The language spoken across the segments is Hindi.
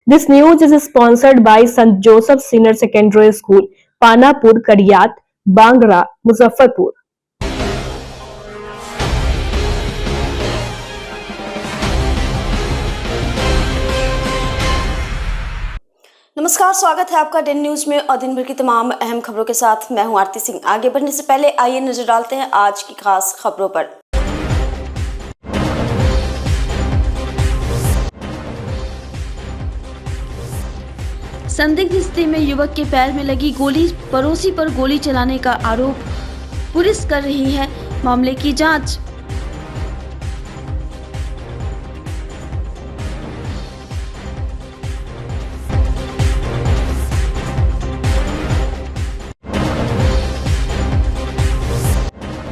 This news is sponsored by St. Joseph Senior Secondary School, Panapur, Kadiyat, Bangra, Muzaffarpur. नमस्कार, स्वागत है आपका डेन न्यूज में और दिन भर की तमाम अहम खबरों के साथ मैं हूं आरती सिंह। आगे बढ़ने से पहले आइए नजर डालते हैं आज की खास खबरों पर। संदिग्ध स्थिति में युवक के पैर में लगी गोली, पड़ोसी पर गोली चलाने का आरोप, पुलिस कर रही है मामले की जांच।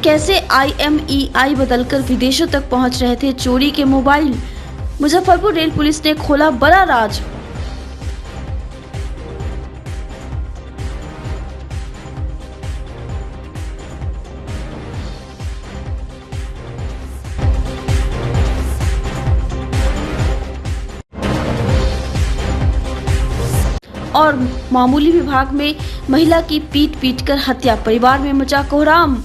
कैसे IMEI बदलकर विदेशों तक पहुंच रहे थे चोरी के मोबाइल, मुजफ्फरपुर रेल पुलिस ने खोला बड़ा राज। और मामूली विभाग में महिला की पीट कर हत्या, परिवार में मचा कोहराम।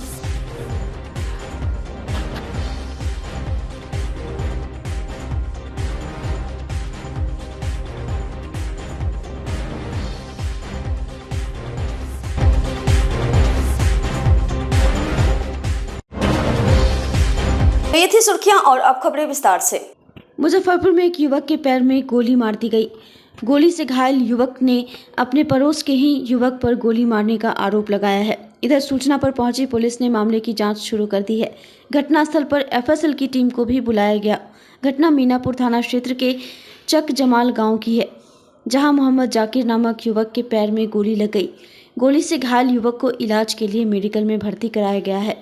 ये थी सुर्खियां और अब खबरें विस्तार से। मुजफ्फरपुर में एक युवक के पैर में गोली मार दी गई। गोली से घायल युवक ने अपने पड़ोस के ही युवक पर गोली मारने का आरोप लगाया है। इधर सूचना पर पहुंची पुलिस ने मामले की जांच शुरू कर दी है। घटनास्थल पर FSL की टीम को भी बुलाया गया। घटना मीनापुर थाना क्षेत्र के चक जमाल गांव की है, जहां मोहम्मद जाकिर नामक युवक के पैर में गोली लग गई। गोली से घायल युवक को इलाज के लिए मेडिकल में भर्ती कराया गया है।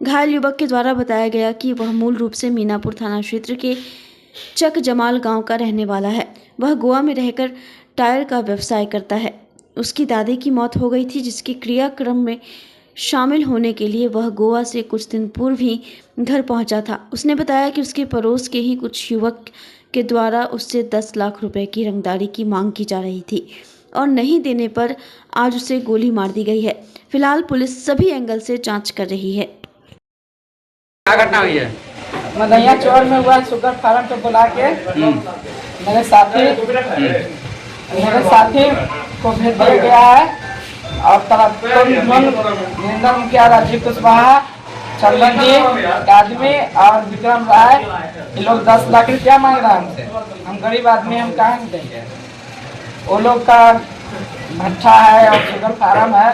घायल युवक के द्वारा बताया गया कि वह मूल रूप से मीनापुर थाना क्षेत्र के चक जमाल गांव का रहने वाला है। वह गोवा में रहकर टायर का व्यवसाय करता है। उसकी दादी की मौत हो गई थी, जिसके क्रियाक्रम में शामिल होने के लिए वह गोवा से कुछ दिन पूर्व ही घर पहुंचा था। उसने बताया कि उसके पड़ोस के ही कुछ युवक के द्वारा उससे 10 लाख रुपए की रंगदारी की मांग की जा रही थी और नहीं देने पर आज उसे गोली मार दी गई है। फिलहाल पुलिस सभी एंगल से जाँच कर रही है। क्या घटना हुई है? मदैया चौर में हुआ। शुगर फार्म पे बुला के मेरे साथी को भेज दिया गया है और वीरेंद्र मुखिया, राजीव कुशवाहा, चंदन जी आदमी और विक्रम राय, ये लोग 10 लाख रुपया मांग रहा है हमसे। हम गरीब आदमी, हम कहाँ देंगे? वो लोग का भट्ठा है और शुगर फार्म है,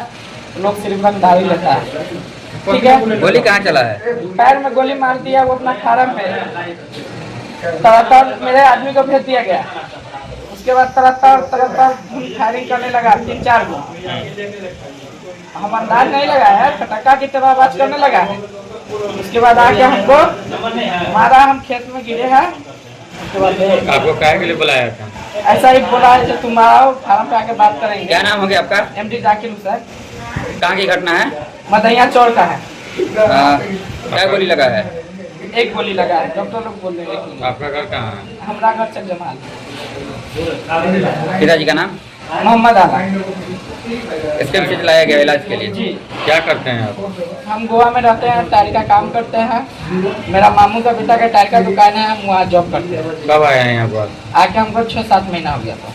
वो लोग सिर्फ रंगदारी लेता है। ठीक है। गोली कहाँ चला है? पैर में गोली मार दिया, वो अपना फार्म में तरह मेरे आदमी को भेज दिया गया। उसके बाद तरह फायरिंग करने लगा 3-4 गो। हम अंदाज नहीं लगाया, फटाका की तरह आवाज करने लगा है। उसके बाद आके हमको मारा, हम खेत में गिरे हैं। उसके बाद आपको क्या के लिए बुलाया था? ऐसा ही बोला है कि तुम आओ फार्म पे आके बात करेंगे। क्या नाम हो गया आपका? MD जाकिर हुसैन। कहाँ की घटना है? मदैया चौर का है। क्या गोली लगा है? एक गोली लगा है, डॉक्टर लोग बोल रहे हैं। आपका घर कहाँ है? हमारा घर चक जमाल। पिताजी का नाम? मोहम्मद आला। इसके से लाया गया इलाज के लिए जी। क्या करते हैं आप? हम गोवा में रहते हैं, टायर का काम करते हैं। मेरा मामू का पिता का टायर का दुकान है, हम वहाँ जॉब करते हैं। कब आए हैं यहाँ पर? आके हमको 6-7 महीना हो गया था।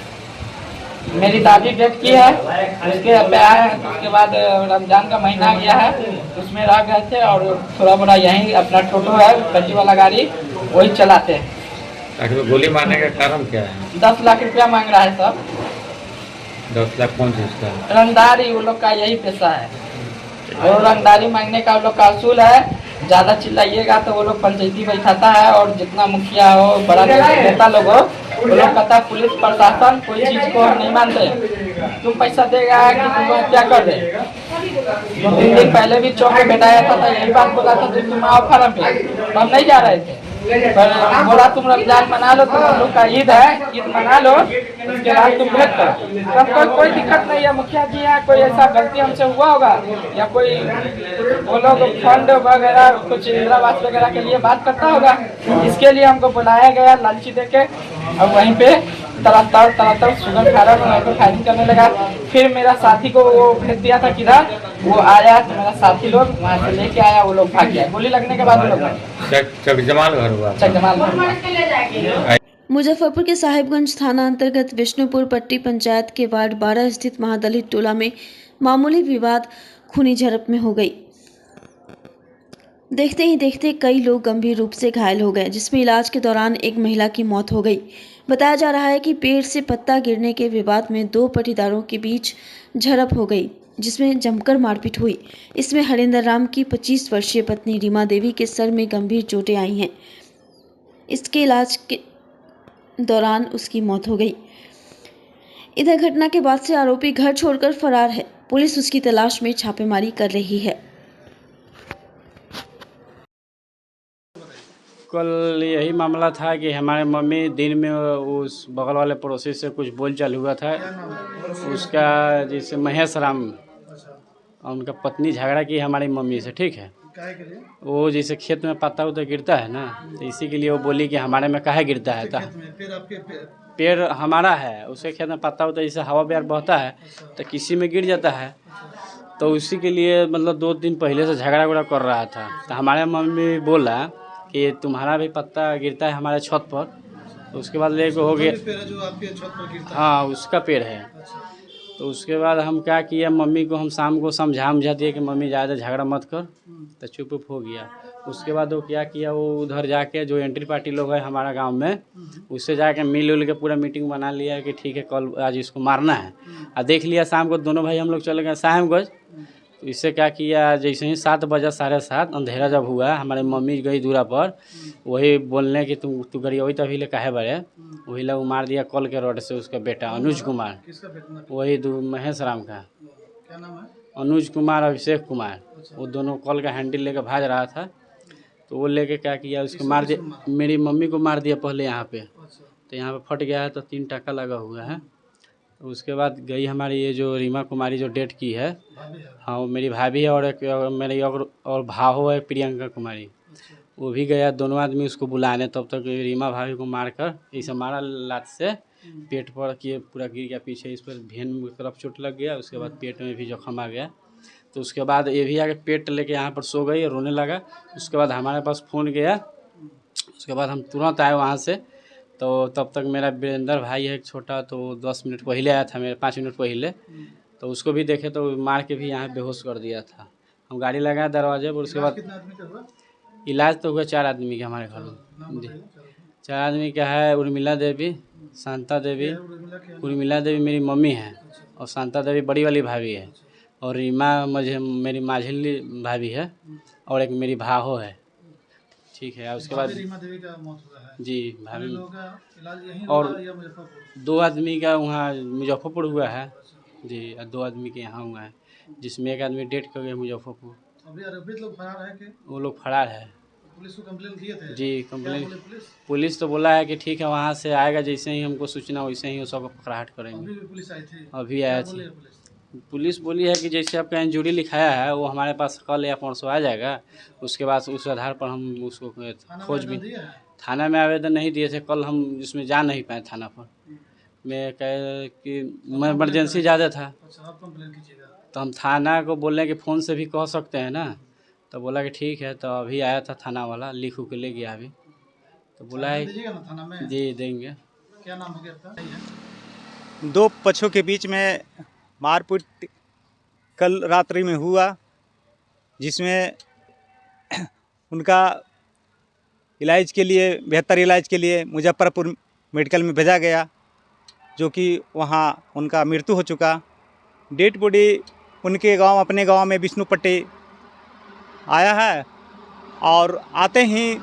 मेरी दादी डेथ की है, उसके पे आए हैं। उसके बाद रमजान का महीना गया है, उसमें रह गए थे और थोड़ा बड़ा यहीं अपना टोटो है, गड्डी वाला गाड़ी, वही चलाते हैं। आखिर गोली मारने का कारण क्या है? 10 लाख रुपया मांग रहा है सब। 10 लाख कौन चीज का? रंगदारी, वो लोग का यही पैसा है और रंगदारी मांगने का वो लोग का असूल है। ज्यादा चिल्लाइएगा तो वो लोग पंचायती बैठाता है और जितना मुखिया हो, बड़ा नेता लोग हो, वो लोग कहता है पुलिस प्रशासन कोई चीज को हम नहीं मानते, तुम पैसा देगा कि तुम हत्या कर दे। 2-3 दिन पहले भी चौक पे बैठाया था, यही बात बोला था कि तुम आओ फार्म पे, हम नहीं जा रहे थे। पर बोला तुम रमजान मना लो, तुम लोग का ईद है, ईद मना लो, उसके बाद तुम भेज करो। सबको कोई दिक्कत नहीं है, मुखिया जी है, कोई ऐसा गलती हमसे हुआ होगा या कोई वो लोग फंड वगैरह कुछ इंदिरावास वगैरह के लिए बात करता होगा, इसके लिए हमको बुलाया गया लालची देके और वहीं पे तड़ातड़ सुगंध खा रहा, मैं तो फायरिंग करने लगा। फिर मेरा साथी को वो भेज दिया था किधर, वो आया तो मेरा साथी लोग वहाँ से लेके आया, वो लोग भाग गया। गोली लगने के बाद वो लोग भाग गए। चकजमाल घर हुआ। चकजमाल मुजफ्फरपुर के साहिबगंज थाना अंतर्गत विष्णुपुर पट्टी पंचायत के वार्ड 12 स्थित महादलित टोला में मामूली विवाद खूनी झड़प में हो गई। देखते ही देखते कई लोग गंभीर रूप से घायल हो गए, जिसमें इलाज के दौरान एक महिला की मौत हो गई। बताया जा रहा है कि पेड़ से पत्ता गिरने के विवाद में दो पटीदारों के बीच झड़प हो गई, जिसमें जमकर मारपीट हुई। इसमें हरिंदर राम की 25 वर्षीय पत्नी रीमा देवी के सर में गंभीर चोटें आई हैं। इसके इलाज के दौरान उसकी मौत हो गई। इधर घटना के बाद से आरोपी घर छोड़कर फरार है। पुलिस उसकी तलाश में छापेमारी कर रही है। कल यही मामला था कि हमारे मम्मी दिन में उस बगल वाले पड़ोसी से कुछ बोलचाल हुआ था। उसका जैसे महेश राम, उनका पत्नी झगड़ा की हमारी मम्मी से, ठीक है। वो जैसे खेत में पत्ता उता गिरता है ना, तो इसी के लिए वो बोली कि हमारे में काहे गिरता है। पेड़ हमारा है, उसके खेत में पत्ता उता जैसे हवा बिहार बहता है तो किसी में गिर जाता है। तो उसी के लिए मतलब 2 दिन पहले से झगड़ा उगड़ा कर रहा था। तो हमारे मम्मी बोला कि तुम्हारा भी पत्ता गिरता है हमारे छत पर। तो उसके बाद लेके हो गया, जो आपके छत पर गिरता है। हाँ उसका पेड़ है। तो उसके बाद हम क्या किया, मम्मी को हम शाम को समझा दिए कि मम्मी ज़्यादा झगड़ा मत कर, तो चुप हो गया। उसके बाद वो क्या किया, वो उधर जाके जो एंट्री पार्टी लोग है हमारा गांव में, उससे जाके मिल उल के पूरा मीटिंग बना लिया कि ठीक है कल आज इसको मारना है। और देख लिया शाम को दोनों भाई हम लोग चले गए साहिबगंज। तो इससे क्या किया, जैसे ही 7 बजे 7:30 अंधेरा जब हुआ, हमारी मम्मी गई दूरा पर, वही बोलने कि तू गरी वही तभी ले काहे बड़े, वही लोग मार दिया कल के रोड से उसका बेटा अनुज कुमार, वही महेश राम का। क्या नाम है? अनुज कुमार, अभिषेक कुमार, वो दोनों कॉल का हैंडल लेकर भाग रहा था। तो वो लेके क्या किया, उसको मार दिया, मेरी मम्मी को मार दिया पहले यहाँ पे। तो यहाँ पे फट गया है, तो 3 टाका लगा हुआ है। तो उसके बाद गई हमारी ये जो रीमा कुमारी जो डेट की है, हाँ वो मेरी भाभी है, और एक मेरी और भाव है प्रियंका कुमारी, वो भी गया। दोनों आदमी उसको बुलाने, तब तक रीमा भाभी को मारकर ऐसे मारा लात से पेट पर कि पूरा गिर गया पीछे, इस पर भेन की तरफ चोट लग गया। उसके बाद पेट में भी जख्म आ गया। तो उसके बाद ये भी आके पेट लेके यहाँ पर सो गई, रोने लगा। उसके बाद हमारे पास फ़ोन गया, उसके बाद हम तुरंत आए वहाँ से। तो तब तक मेरा वीरेंद्र भाई है एक छोटा, तो 10 मिनट पहले आया था, मेरे 5 मिनट पहले। तो उसको भी देखे तो मार के भी यहाँ बेहोश कर दिया था। हम गाड़ी लगाए दरवाजे पर। उसके बाद इलाज तो हुआ 4 आदमी का हमारे घर में जी। 4 आदमी का है, उर्मिला देवी, शांता देवी। उर्मिला देवी मेरी मम्मी है, और शांता देवी बड़ी वाली भाभी है, और रीमा मुझे मेरी माझिली भाभी है, और एक मेरी भाहो है, ठीक है। उसके बाद रीमा देवी का मौत हुआ है जी भाभी, इलाज यहीं और हुआ या मुजफ्फरपुर? 2 आदमी का वहाँ मुजफ्फरपुर हुआ है जी, और 2 आदमी के यहाँ हुआ है, जिसमें एक आदमी डेट कर गया मुजफ्फरपुर। अभी आरोपित लोग फरार है कि वो लोग फरार है पुलिस को कंप्लेन किए थे? जी। क्या कंप्लेन बोले पुलिस तो बोला है कि ठीक है वहाँ से आएगा, जैसे ही हमको सूचना वैसे ही वो सबको पकड़ाहट करेंगे। अभी भी पुलिस आई थी? अभी आया क्या थी बोले पुलिस? पुलिस, बोली है कि जैसे आपका इंजरी लिखाया है वो हमारे पास कल या परसों आ जाएगा। उसके बाद उस आधार पर हम उसको खोज भी, थाना में आवेदन नहीं दिए थे कल, हम जिसमें जा नहीं पाए थाना पर। मैं कहे कि मैं इमरजेंसी ज़्यादा था। अच्छा, आप कंप्लेन कीजिएगा। तो हम थाना को बोले कि फ़ोन से भी कह सकते हैं ना। तो बोला कि ठीक है। तो अभी आया था थाना वाला, लिख के ले गया अभी। तो बोला है दीजिएगा ना थाना में? जी देंगे। क्या नाम है आपका? 2 पक्षों के बीच में मारपीट कल रात्रि में हुआ, जिसमें उनका इलाज के लिए, बेहतर इलाज के लिए मुजफ्फरपुर मेडिकल में भेजा गया, जो कि वहाँ उनका मृत्यु हो चुका। डेड बॉडी उनके गांव, अपने गांव में विष्णुपट्टी आया है, और आते ही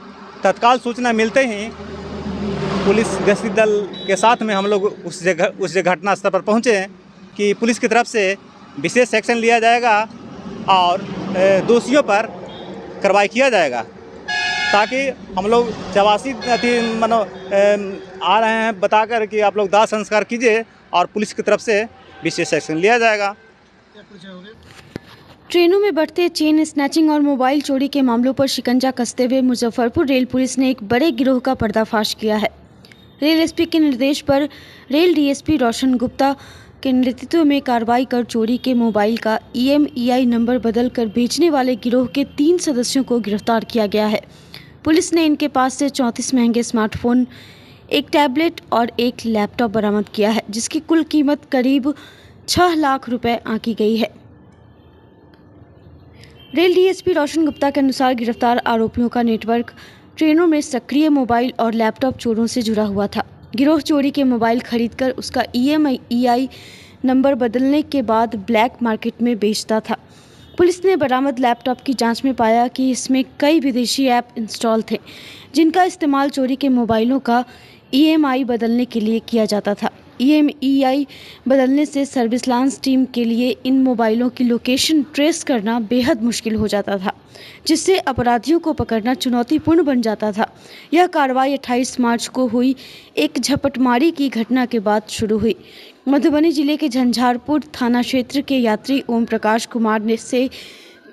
तत्काल सूचना मिलते ही पुलिस गश्ती दल के साथ में हम लोग उस जगह घटनास्थल पर पहुँचे कि पुलिस की तरफ से विशेष एक्शन लिया जाएगा और दोषियों पर कार्रवाई किया जाएगा, ताकि हम लोग 84 आ रहे हैं बताकर कि आप लोग दाह संस्कार कीजिए, और पुलिस की तरफ से विशेष एक्शन लिया जाएगा। ट्रेनों में बढ़ते चेन स्नैचिंग और मोबाइल चोरी के मामलों पर शिकंजा कसते हुए मुजफ्फरपुर रेल पुलिस ने एक बड़े गिरोह का पर्दाफाश किया है। रेल एसपी के निर्देश पर रेल डीएसपी रोशन गुप्ता के नेतृत्व में कार्रवाई कर चोरी के मोबाइल का EMEI नंबर बदलकर बेचने वाले गिरोह के 3 सदस्यों को गिरफ्तार किया गया है। पुलिस ने इनके पास से 34 महंगे स्मार्टफोन, एक टैबलेट और एक लैपटॉप बरामद किया है, जिसकी कुल कीमत करीब 6 लाख रुपए आंकी गई है। रेल डीएसपी रोशन गुप्ता के अनुसार गिरफ्तार आरोपियों का नेटवर्क ट्रेनों में सक्रिय मोबाइल और लैपटॉप चोरों से जुड़ा हुआ था। गिरोह चोरी के मोबाइल खरीदकर उसका EMEI नंबर बदलने के बाद ब्लैक मार्केट में बेचता था। पुलिस ने बरामद लैपटॉप की जांच में पाया कि इसमें कई विदेशी ऐप इंस्टॉल थे, जिनका इस्तेमाल चोरी के मोबाइलों का EMI बदलने के लिए किया जाता था। EMEI बदलने से सर्विस लांस टीम के लिए इन मोबाइलों की लोकेशन ट्रेस करना बेहद मुश्किल हो जाता था, जिससे अपराधियों को पकड़ना चुनौतीपूर्ण बन जाता था। यह कार्रवाई 28 मार्च को हुई एक झपटमारी की घटना के बाद शुरू हुई। मधुबनी जिले के झंझारपुर थाना क्षेत्र के यात्री ओम प्रकाश कुमार ने से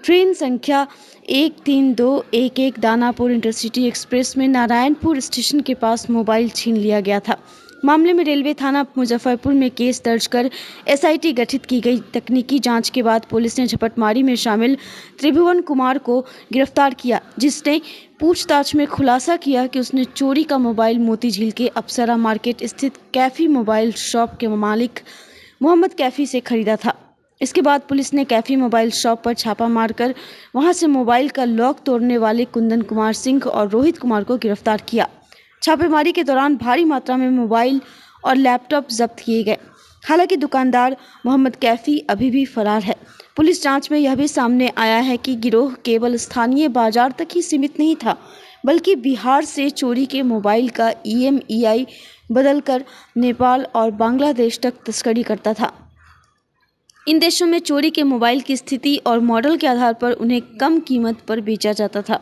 ट्रेन संख्या 13211 दानापुर इंटरसिटी एक्सप्रेस में नारायणपुर स्टेशन के पास मोबाइल छीन लिया गया था। मामले में रेलवे थाना मुजफ्फरपुर में केस दर्ज कर SIT गठित की गई। तकनीकी जांच के बाद पुलिस ने झपटमारी में शामिल त्रिभुवन कुमार को गिरफ्तार किया, जिसने पूछताछ में खुलासा किया कि उसने चोरी का मोबाइल मोती झील के अप्सरा मार्केट स्थित कैफी मोबाइल शॉप के मालिक मोहम्मद कैफी से खरीदा था। इसके बाद पुलिस ने कैफी मोबाइल शॉप पर छापा मारकर वहां से मोबाइल का लॉक तोड़ने वाले कुंदन कुमार सिंह और रोहित कुमार को गिरफ्तार किया। छापेमारी के दौरान भारी मात्रा में मोबाइल और लैपटॉप जब्त किए गए। हालांकि दुकानदार मोहम्मद कैफी अभी भी फरार है। पुलिस जांच में यह भी सामने आया है कि गिरोह केवल स्थानीय बाजार तक ही सीमित नहीं था, बल्कि बिहार से चोरी के मोबाइल का EMEI बदलकर नेपाल और बांग्लादेश तक तस्करी करता था। इन देशों में चोरी के मोबाइल की स्थिति और मॉडल के आधार पर उन्हें कम कीमत पर बेचा जाता था।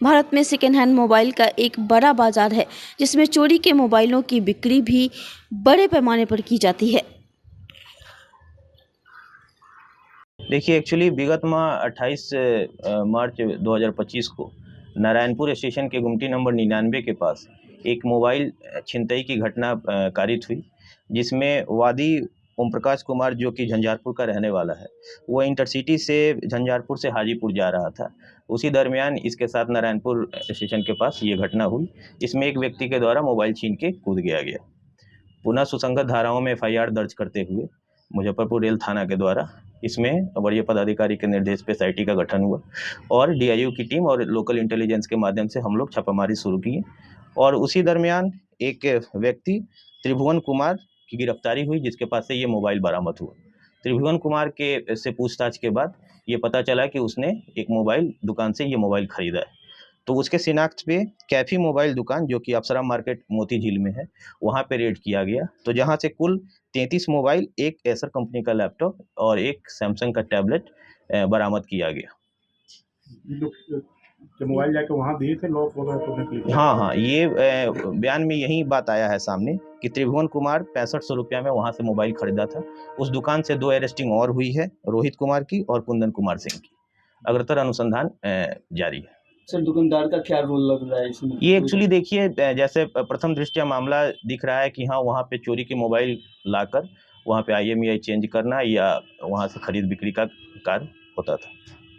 भारत में सेकेंड हैंड मोबाइल का एक बड़ा बाजार है, जिसमें चोरी के मोबाइलों की बिक्री भी बड़े पैमाने पर की जाती है। देखिए, एक्चुअली विगत माह 28 मार्च 2025 को नारायणपुर स्टेशन के गुमटी नंबर 99 के पास एक मोबाइल छिनतई की घटना कारित हुई, जिसमें वादी ओम प्रकाश कुमार, जो कि झंझारपुर का रहने वाला है, वो इंटरसिटी से झंझारपुर से हाजीपुर जा रहा था। उसी दरमियान इसके साथ नारायणपुर स्टेशन के पास ये घटना हुई। इसमें एक व्यक्ति के द्वारा मोबाइल छीन के कूद गया। पुनः सुसंगत धाराओं में FIR दर्ज करते हुए मुजफ्फरपुर रेल थाना के द्वारा इसमें वरीय पदाधिकारी के निर्देश पे SIT का गठन हुआ और DIU की टीम और लोकल इंटेलिजेंस के माध्यम से हम लोग छापामारी शुरू किए। और उसी दरमियान एक व्यक्ति त्रिभुवन कुमार की गिरफ्तारी हुई, जिसके पास से ये मोबाइल बरामद हुआ। त्रिभुवन कुमार के से पूछताछ के बाद ये पता चला कि उसने एक मोबाइल दुकान से ये मोबाइल खरीदा है। तो उसके शिनाख्त पे कैफी मोबाइल दुकान, जो कि अप्सरा मार्केट मोती झील में है, वहाँ पे रेड किया गया। तो जहाँ से कुल 33 मोबाइल, एक एसर कंपनी का लैपटॉप और एक सैमसंग का टैबलेट बरामद किया गया। जब मोबाइल जाके वहाँ दिए थे लॉक वगैरह? हाँ, ये बयान में यही बात आया है सामने कि त्रिभुवन कुमार 6500 रुपया में वहाँ से मोबाइल खरीदा था। उस दुकान से 2 अरेस्टिंग और हुई है, रोहित कुमार की और कुंदन कुमार सिंह की। अग्रतर अनुसंधान जारी है। सर, दुकानदार का क्या रोल लग रहा है इसमें? ये एक्चुअली देखिए, जैसे प्रथम दृष्टया मामला दिख रहा है कि हाँ, वहाँ पे चोरी के मोबाइल लाकर वहाँ पे IMEI चेंज करना या वहाँ से खरीद बिक्री का कार्य होता था।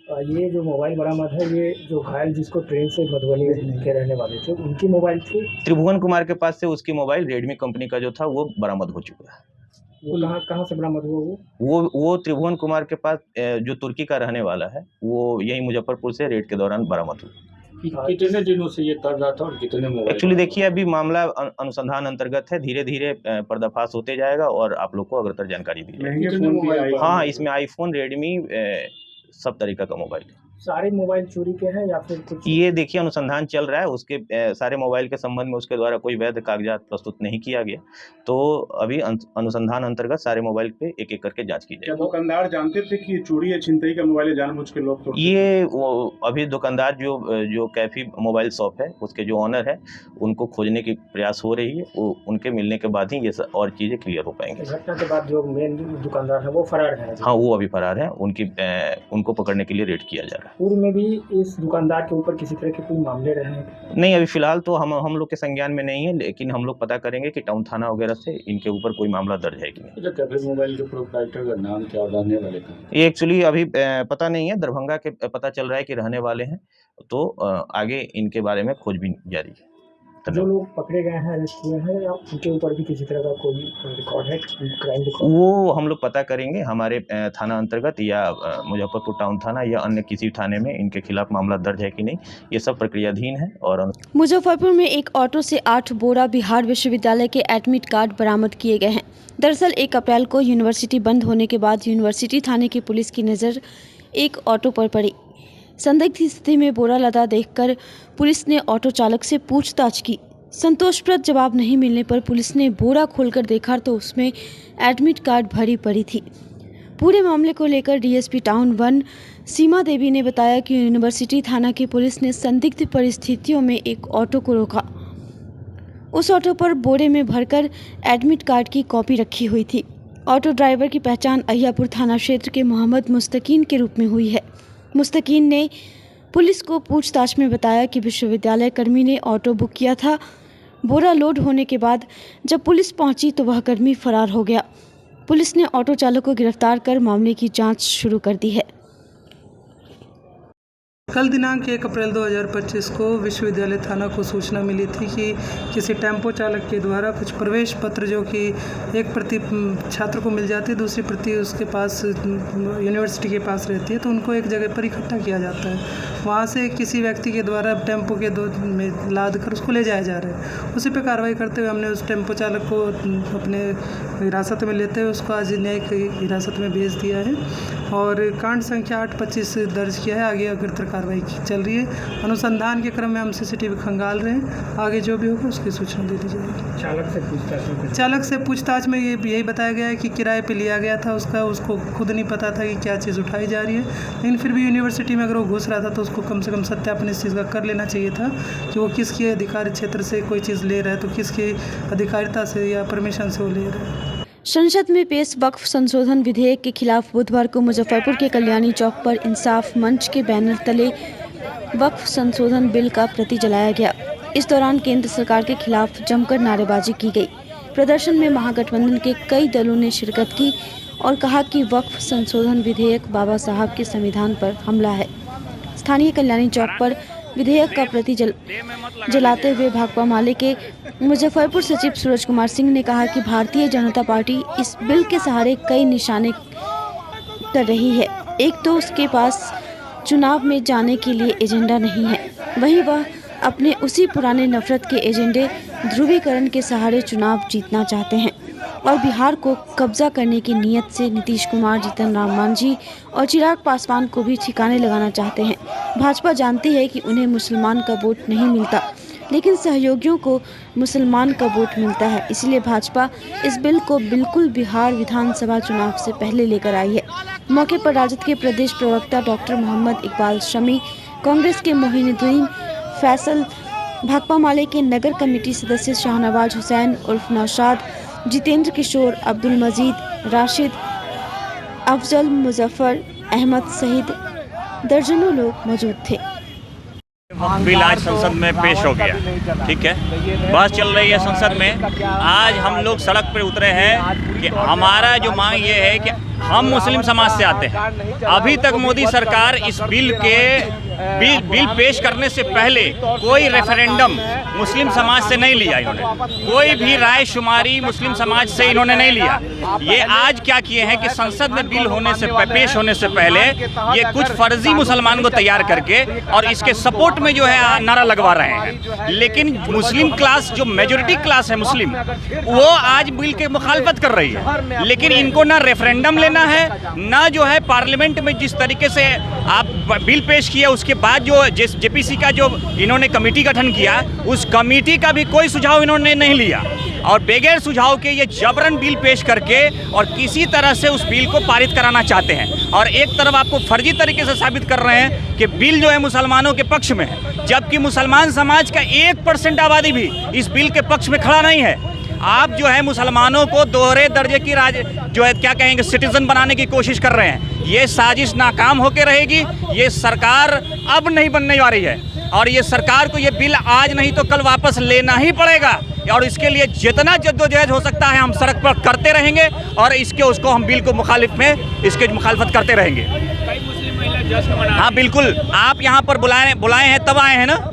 ये जो मोबाइल बरामद है, ये जो घायल जिसको ट्रेन से मधुबनी के रहने वाले थे, उनकी मोबाइल थी? त्रिभुवन कुमार के पास से उसकी मोबाइल रेडमी कंपनी का जो था वो बरामद हो चुका है। वो कहाँ से बरामद हुआ? वो त्रिभुवन कुमार के पास, जो तुर्की का रहने वाला है, वो यही मुजफ्फरपुर से रेड के दौरान बरामद हुआ। कितने दिनों से ये कर रहा था और कितने मोबाइल? एक्चुअली देखिए, अभी मामला अनुसंधान अंतर्गत है, धीरे धीरे पर्दाफाश होते जाएगा और आप लोग को अग्रतर जानकारी दी जाएगी। हाँ, इसमें आईफोन, रेडमी, सब तरीका का मोबाइल। सारे मोबाइल चोरी के हैं या फिर कुछ? ये देखिए, अनुसंधान चल रहा है। उसके सारे मोबाइल के संबंध में उसके द्वारा कोई वैध कागजात प्रस्तुत नहीं किया गया, तो अभी अनुसंधान अंतर्गत सारे मोबाइल पे एक एक करके जांच की जाएगी। क्या दुकानदार जानते थे कि चोरी या छिनतई का मोबाइल जानबूझ के लोग तोड़ते? ये अभी दुकानदार जो कैफी मोबाइल शॉप है, उसके जो ऑनर है, उनको खोजने की प्रयास हो रही है। वो उनके मिलने के बाद ही ये और चीजें क्लियर हो पाएंगी। घटना के बाद जो मेन दुकानदार है वो फरार है? हाँ, वो अभी फरार है। उनको पकड़ने के लिए रेड किया जा रहा है। पूर्व में भी इस दुकानदार के ऊपर किसी तरह के कोई मामले रहे हैं? नहीं, अभी फिलहाल तो हम लोग के संज्ञान में नहीं है, लेकिन हम लोग पता करेंगे कि टाउन थाना वगैरह से इनके ऊपर कोई मामला दर्ज है कि नहीं। अच्छा, कैफे मोबाइल के प्रोप्राइटर का नाम क्या, रहने वाले का? ये एक्चुअली अभी पता नहीं है, दरभंगा के पता चल रहा है कि रहने वाले हैं, तो आगे इनके बारे में खोजबीन जारी है। जो लोग पकड़े गए हैं, अरेस्ट हुए हैं, या उनके ऊपर भी किसी तरह का कोई रिकॉर्ड है, क्राइम रिकॉर्ड? वो हम लोग पता करेंगे, हमारे थाना अंतर्गत या मुजफ्फरपुर टाउन थाना या अन्य किसी थाने में इनके खिलाफ मामला दर्ज है कि नहीं, ये सब प्रक्रियाधीन है। और मुजफ्फरपुर में एक ऑटो से 8 बोरा बिहार विश्वविद्यालय के एडमिट कार्ड बरामद किए गए हैं। दरअसल 1 अप्रैल को यूनिवर्सिटी बंद होने के बाद यूनिवर्सिटी थाने की पुलिस की नज़र एक ऑटो पर पड़ी। संदिग्ध स्थिति में बोरा लदा देखकर पुलिस ने ऑटो चालक से पूछताछ की। संतोषप्रद जवाब नहीं मिलने पर पुलिस ने बोरा खोलकर देखा तो उसमें एडमिट कार्ड भरी पड़ी थी। पूरे मामले को लेकर डीएसपी टाउन 1 सीमा देवी ने बताया कि यूनिवर्सिटी थाना की पुलिस ने संदिग्ध परिस्थितियों में एक ऑटो को रोका। उस ऑटो पर बोरे में भरकर एडमिट कार्ड की कॉपी रखी हुई थी। ऑटो ड्राइवर की पहचान अहियापुर थाना क्षेत्र के मोहम्मद मुस्तकीन के रूप में हुई है। मुस्तकीन ने पुलिस को पूछताछ में बताया कि विश्वविद्यालय कर्मी ने ऑटो बुक किया था। बोरा लोड होने के बाद जब पुलिस पहुंची तो वह कर्मी फरार हो गया। पुलिस ने ऑटो चालक को गिरफ्तार कर मामले की जांच शुरू कर दी है। कल दिनांक 1 अप्रैल 2025 को विश्वविद्यालय थाना को सूचना मिली थी कि किसी टेम्पो चालक के द्वारा कुछ प्रवेश पत्र, जो कि एक प्रति छात्र को मिल जाती है, दूसरी प्रति उसके पास यूनिवर्सिटी के पास रहती है, तो उनको एक जगह पर इकट्ठा किया जाता है। वहाँ से किसी व्यक्ति के द्वारा टेम्पो के में लाद कर उसको ले जाया जा रहा है। उसी पर कार्रवाई करते हुए हमने उस टेम्पो चालक को अपने हिरासत में लेते हुए उसको आज न्यायिक हिरासत में भेज दिया है और कांड संख्या 825 दर्ज किया है। आगे अग्रतर कार्रवाई चल रही है। अनुसंधान के क्रम में हम सीसीटीवी खंगाल रहे हैं। आगे जो भी होगा उसकी सूचना दे दी जाएगी। चालक से पूछताछ में यही बताया गया है कि किराए पे लिया गया था उसको खुद नहीं पता था कि क्या चीज़ उठाई जा रही है, लेकिन फिर भी यूनिवर्सिटी में अगर वो घुस रहा था तो उसको कम से कम सत्यापन इस चीज़ का कर लेना चाहिए था कि वो किसके अधिकारी क्षेत्र से कोई चीज़ ले रहा है, तो किसकी अधिकारिता से या परमिशन से वो ले रहा है। संसद में पेश वक्फ संशोधन विधेयक के खिलाफ बुधवार को मुजफ्फरपुर के कल्याणी चौक पर इंसाफ मंच के बैनर तले वक्फ संशोधन बिल का प्रति जलाया गया। इस दौरान केंद्र सरकार के खिलाफ जमकर नारेबाजी की गई। प्रदर्शन में महागठबंधन के कई दलों ने शिरकत की और कहा कि वक्फ संशोधन विधेयक बाबा साहब के संविधान पर हमला है। स्थानीय कल्याणी चौक पर विधेयक का प्रति जलाते हुए भाकपा माले के मुजफ्फरपुर सचिव सूरज कुमार सिंह ने कहा कि भारतीय जनता पार्टी इस बिल के सहारे कई निशाने कर रही है। एक तो उसके पास चुनाव में जाने के लिए एजेंडा नहीं है, वहीं वह अपने उसी पुराने नफरत के एजेंडे ध्रुवीकरण के सहारे चुनाव जीतना चाहते हैं और बिहार को कब्जा करने की नीयत से नीतीश कुमार, जीतन राम मांझी और चिराग पासवान को भी ठिकाने लगाना चाहते हैं। भाजपा जानती है कि उन्हें मुसलमान का वोट नहीं मिलता, लेकिन सहयोगियों को मुसलमान का वोट मिलता है। इसलिए भाजपा इस बिल को बिल्कुल बिहार विधानसभा चुनाव से पहले लेकर आई है। मौके पर राजद के प्रदेश प्रवक्ता डॉक्टर मोहम्मद इकबाल शमी, कांग्रेस के मोहिनुद्दीन फैसल, भाकपा माले के नगर कमेटी सदस्य शाहनवाज हुसैन उर्फ नौशाद, जितेंद्र किशोर, अब्दुल मजीद, राशिद, अफजल, मुजफ्फर अहमद सहित दर्जनों लोग मौजूद थे। बिल आज संसद में पेश हो गया, ठीक है, बहस चल रही है संसद में। आज हम लोग सड़क पर उतरे हैं कि हमारा जो मांग ये है कि हम मुस्लिम समाज से आते हैं। अभी तक मोदी सरकार इस बिल पेश करने से पहले कोई रेफरेंडम मुस्लिम समाज से नहीं लिया। इन्होंने कोई भी राय शुमारी मुस्लिम समाज से इन्होंने नहीं लिया। ये आज क्या किए हैं कि संसद में बिल पेश होने से पहले ये कुछ फर्जी मुसलमान को तैयार करके और इसके सपोर्ट में जो है नारा लगवा रहे हैं। लेकिन मुस्लिम क्लास, जो मेजोरिटी क्लास है मुस्लिम, वो आज बिल के मुखालफत कर रही है। लेकिन इनको ना रेफरेंडम लेना है, ना जो है पार्लियामेंट में जिस तरीके से आप बिल पेश किया उसके बाद जो जेपीसी का जो इन्होंने कमेटी गठन किया, उस कमेटी का भी कोई सुझाव इन्होंने नहीं लिया और बगैर सुझाव के ये जबरन बिल पेश करके और किसी तरह से उस बिल को पारित कराना चाहते हैं। और एक तरफ आपको फर्जी तरीके से साबित कर रहे हैं कि बिल जो है मुसलमानों के पक्ष में है, जबकि मुसलमान समाज का 1% आबादी भी इस बिल के पक्ष में खड़ा नहीं है। आप जो है मुसलमानों को दोहरे दर्जे की जो है क्या कहेंगे सिटीजन बनाने की कोशिश कर रहे हैं। ये साजिश नाकाम होकर रहेगी। ये सरकार अब नहीं बनने वाली है और ये सरकार को ये बिल आज नहीं तो कल वापस लेना ही पड़ेगा और इसके लिए जितना जद्दोजहद हो सकता है हम सड़क पर करते रहेंगे और उसको हम बिल को इसके मुखालफत करते रहेंगे। हाँ बिल्कुल, आप यहाँ पर बुलाए हैं तब आए हैं ना।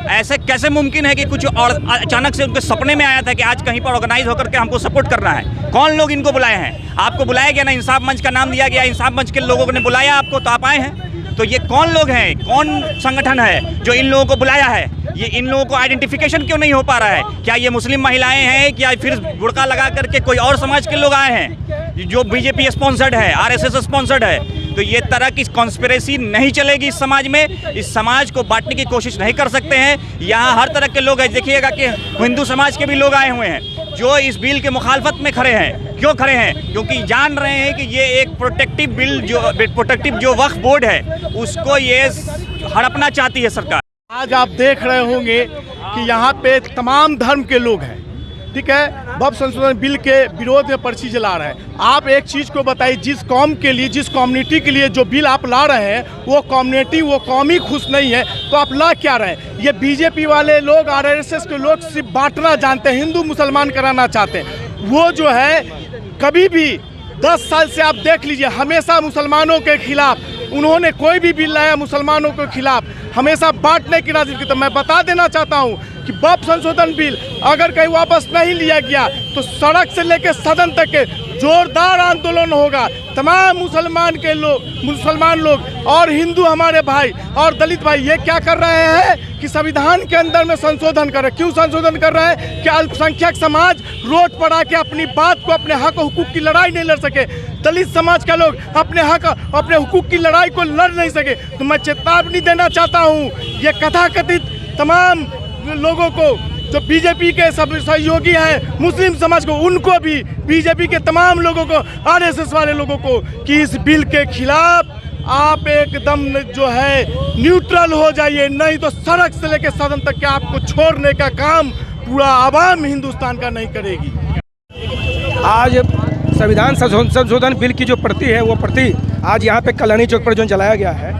ऐसे कैसे मुमकिन है कि कुछ और अचानक से उनके सपने में आया था कि आज कहीं पर ऑर्गेनाइज होकर के हमको सपोर्ट करना है? कौन लोग इनको बुलाए हैं? आपको बुलाया गया ना, इंसाफ मंच का नाम दिया गया, इंसाफ मंच के लोगों ने बुलाया आपको तो आप आए हैं। तो ये कौन लोग हैं, कौन संगठन है जो इन लोगों को बुलाया है? ये इन लोगों को आइडेंटिफिकेशन क्यों नहीं हो पा रहा है? क्या ये मुस्लिम महिलाएं हैं, क्या फिर बुर्का लगा करके कोई और समाज के लोग आए हैं जो बीजेपी स्पॉन्सर्ड है, आरएसएस स्पॉन्सर्ड है? तो ये तरह की कॉन्स्पिरेसी नहीं चलेगी इस समाज में। इस समाज को बांटने की कोशिश नहीं कर सकते हैं। यहाँ हर तरह के लोग हैं, देखिएगा कि हिंदू समाज के भी लोग आए हुए हैं जो इस बिल के मुखालफत में खड़े हैं। क्यों खड़े हैं? क्योंकि जान रहे हैं कि ये एक प्रोटेक्टिव जो वक्फ बोर्ड है उसको ये हड़पना चाहती है सरकार। आज आप देख रहे होंगे कि यहाँ पे तमाम धर्म के लोग हैं, ठीक है, वक्फ संशोधन बिल के विरोध में पर्ची जला रहे हैं। आप एक चीज़ को बताइए, जिस कौम के लिए, जिस कम्युनिटी के लिए जो बिल आप ला रहे हैं वो कम्युनिटी, वो कौम ही खुश नहीं है, तो आप ला क्या रहे हैं? ये बीजेपी वाले लोग, आरएसएस के लोग सिर्फ बांटना जानते हैं, हिंदू मुसलमान कराना चाहते हैं। वो जो है कभी भी 10 साल से आप देख लीजिए हमेशा मुसलमानों के खिलाफ, उन्होंने कोई भी बिल लाया मुसलमानों के खिलाफ, हमेशा बांटने की राजनीति। तो मैं बता देना चाहता हूँ कि वक्फ संशोधन बिल अगर कहीं वापस नहीं लिया गया तो सड़क से लेकर सदन तक के जोरदार आंदोलन होगा। तमाम मुसलमान लोग और हिंदू हमारे भाई और दलित भाई ये क्या कर रहे हैं कि संविधान के अंदर में संशोधन कर रहे हैं। क्यों संशोधन कर रहे हैं? कि अल्पसंख्यक समाज रोड पर आके अपनी बात को, अपने हक हुकूक की लड़ाई नहीं लड़ सके, दलित समाज का लोग अपने हक, अपने हुकूक की लड़ाई को लड़ नहीं सके। तो मैं चेतावनी देना चाहता हूँ ये कथाकथित तमाम लोगों को जो बीजेपी के सब सहयोगी हैं, मुस्लिम समाज को, उनको भी, बीजेपी के तमाम लोगों को, आरएसएस वाले लोगों को कि इस बिल के खिलाफ आप एकदम जो है न्यूट्रल हो जाइए, नहीं तो सड़क से लेकर सदन तक के आपको छोड़ने का काम पूरा आवाम हिंदुस्तान का नहीं करेगी। आज संविधान संशोधन बिल की जो प्रति है वो प्रति आज यहाँ पे कल्याणी चौक पर जो जलाया गया है।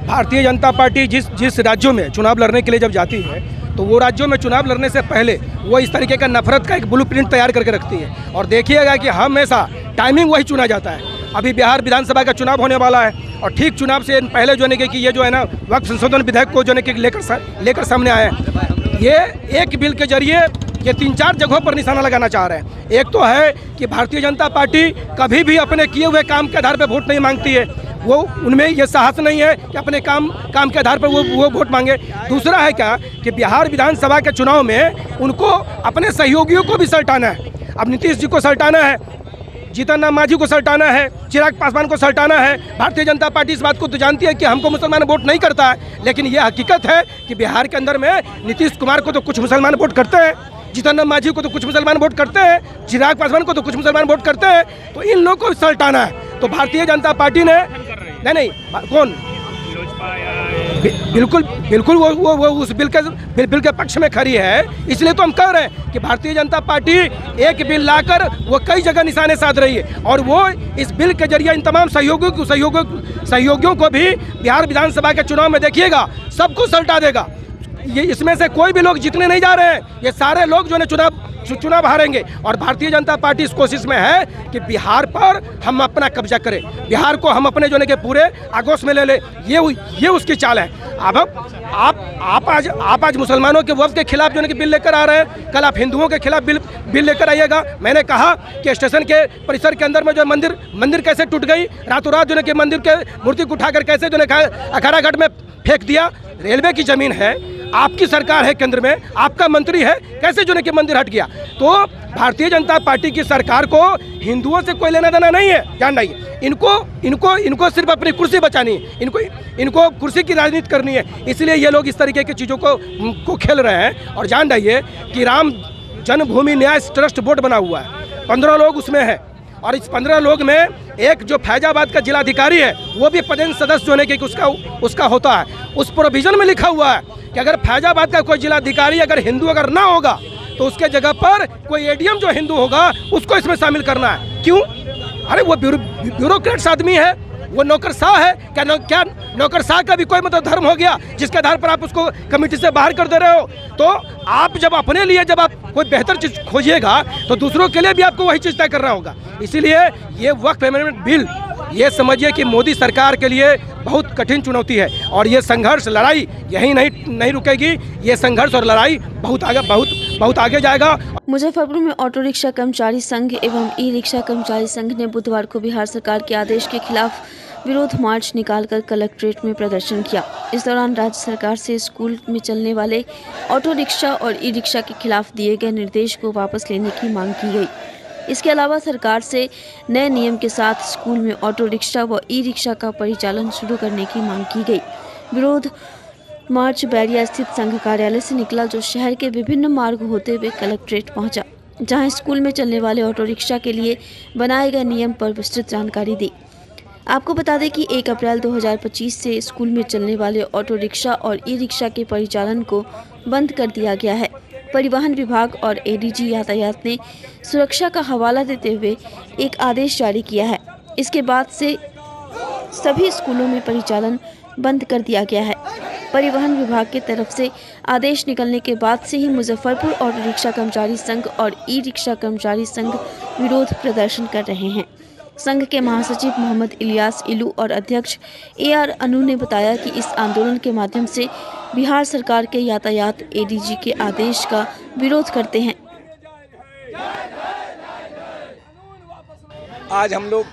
भारतीय जनता पार्टी जिस राज्यों में चुनाव लड़ने के लिए जब जाती है तो वो राज्यों में चुनाव लड़ने से पहले वो इस तरीके का नफरत का एक ब्लूप्रिंट तैयार करके रखती है और देखिएगा कि हमेशा टाइमिंग वही चुना जाता है। अभी बिहार विधानसभा का चुनाव होने वाला है और ठीक चुनाव से पहले जो है कि ये जो है ना वक्फ संशोधन विधेयक को जो है कि लेकर सामने आए हैं। ये एक बिल के जरिए ये 3-4 जगहों पर निशाना लगाना चाह रहे हैं। एक तो है कि भारतीय जनता पार्टी कभी भी अपने किए हुए काम के आधार पर वोट नहीं मांगती है, वो उनमें ये साहस नहीं है कि अपने काम के आधार पर वो वोट मांगे। दूसरा है क्या कि बिहार विधानसभा के चुनाव में उनको अपने सहयोगियों को भी सल्टाना है। अब नीतीश जी को सल्टाना है, जीतन राम मांझी को सल्टाना है, चिराग पासवान को सल्टाना है। भारतीय जनता पार्टी इस बात को तो जानती है कि हमको मुसलमान वोट नहीं करता है, लेकिन ये हकीकत है कि बिहार के अंदर में नीतीश कुमार को तो कुछ मुसलमान वोट करते हैं, जीतन राम मांझी को तो कुछ मुसलमान वोट करते हैं, चिराग पासवान को तो कुछ मुसलमान वोट करते हैं। तो इन लोगों को सल्टाना है। तो भारतीय जनता पार्टी ने नहीं कौन बिल्कुल वो उस बिल के पक्ष में खड़ी है। इसलिए तो हम कह रहे हैं कि भारतीय जनता पार्टी एक बिल लाकर वो कई जगह निशाने साध रही है और वो इस बिल के जरिए इन तमाम सहयोगियों को भी बिहार विधानसभा के चुनाव में देखिएगा सबको सल्टा देगा। ये इसमें से कोई भी लोग जीतने नहीं जा रहे हैं, ये सारे लोग जो है चुनाव हारेंगे। और भारतीय जनता पार्टी इस कोशिश में है कि बिहार पर हम अपना कब्जा करें, बिहार को हम अपने जो है कि पूरे आगोश में ले ले, ये उसकी चाल है। अब आप आज मुसलमानों के वक्फ के खिलाफ जो है कि बिल लेकर आ रहे हैं, कल आप हिंदुओं के खिलाफ बिल लेकर आइएगा। मैंने कहा कि स्टेशन के परिसर के अंदर में जो मंदिर कैसे टूट गई, रातों रात जो है कि मंदिर के मूर्ति को उठाकर कैसे जो है अखाड़ा घाट में फेंक दिया। रेलवे की जमीन है, आपकी सरकार है केंद्र में, आपका मंत्री है, कैसे जो है कि मंदिर हट गया। तो भारतीय जनता पार्टी की सरकार को हिंदुओं से कोई लेना देना नहीं है, जान रही। इनको सिर्फ अपनी कुर्सी बचानी है, इनको कुर्सी की राजनीति करनी है। इसलिए ये लोग इस तरीके की चीज़ों को खेल रहे हैं। और जान रहिए कि राम जन्मभूमि न्याय ट्रस्ट बोर्ड बना हुआ है, 15 लोग उसमें हैं और इस 15 लोग में एक जो फैजाबाद का जिलाधिकारी है वो भी पदेन सदस्य होने की उसका होता है। उस प्रोविजन में लिखा हुआ है कि अगर फैजाबाद का कोई जिलाधिकारी अगर हिंदू अगर ना होगा तो उसके जगह पर कोई एडीएम जो हिंदू होगा उसको इसमें शामिल करना है। क्यों? अरे वो ब्यूरोक्रेट्स आदमी है, वो नौकरशाह है। क्या नौकरशाह का भी कोई मतलब धर्म हो गया जिसके आधार पर आप उसको कमेटी से बाहर कर दे रहे हो? तो आप जब अपने लिए जब आप कोई बेहतर चीज़ खोजिएगा तो दूसरों के लिए भी आपको वही चीज़ तय करना होगा। इसीलिए ये वक्फ अमेंडमेंट बिल, ये समझिए कि मोदी सरकार के लिए बहुत कठिन चुनौती है और ये संघर्ष लड़ाई यहीं नहीं रुकेगी। ये संघर्ष और लड़ाई बहुत आगे जाएगा। मुजफ्फरपुर में ऑटो रिक्शा कर्मचारी संघ एवं ई रिक्शा कर्मचारी संघ ने बुधवार को बिहार सरकार के आदेश के खिलाफ विरोध मार्च निकालकर कलेक्ट्रेट में प्रदर्शन किया। इस दौरान राज्य सरकार से स्कूल में चलने वाले ऑटो रिक्शा और ई रिक्शा के खिलाफ दिए गए निर्देश को वापस लेने की मांग की गई। इसके अलावा सरकार से नए नियम के साथ स्कूल में ऑटो रिक्शा व ई रिक्शा का परिचालन शुरू करने की मांग की गई। विरोध मार्च बैरिया स्थित संघ कार्यालय से निकला, जो शहर के विभिन्न मार्ग होते हुए कलेक्ट्रेट पहुंचा, जहां स्कूल में चलने वाले ऑटो रिक्शा के लिए बनाए गए नियम पर विस्तृत जानकारी दी। आपको बता दें कि 1 अप्रैल 2025 से स्कूल में चलने वाले ऑटो रिक्शा और ई रिक्शा के परिचालन को बंद कर दिया गया है। परिवहन विभाग और एडीजी यातायात ने सुरक्षा का हवाला देते हुए एक आदेश जारी किया है। इसके बाद से सभी स्कूलों में परिचालन बंद कर दिया गया है। परिवहन विभाग की तरफ से आदेश निकलने के बाद से ही मुजफ्फरपुर ऑटो रिक्शा कर्मचारी संघ और ई रिक्शा कर्मचारी संघ विरोध प्रदर्शन कर रहे हैं। संघ के महासचिव मोहम्मद इलियास इलू और अध्यक्ष AR अनु ने बताया कि इस आंदोलन के माध्यम से बिहार सरकार के यातायात एडीजी के आदेश का विरोध करते हैं। आज हम लोग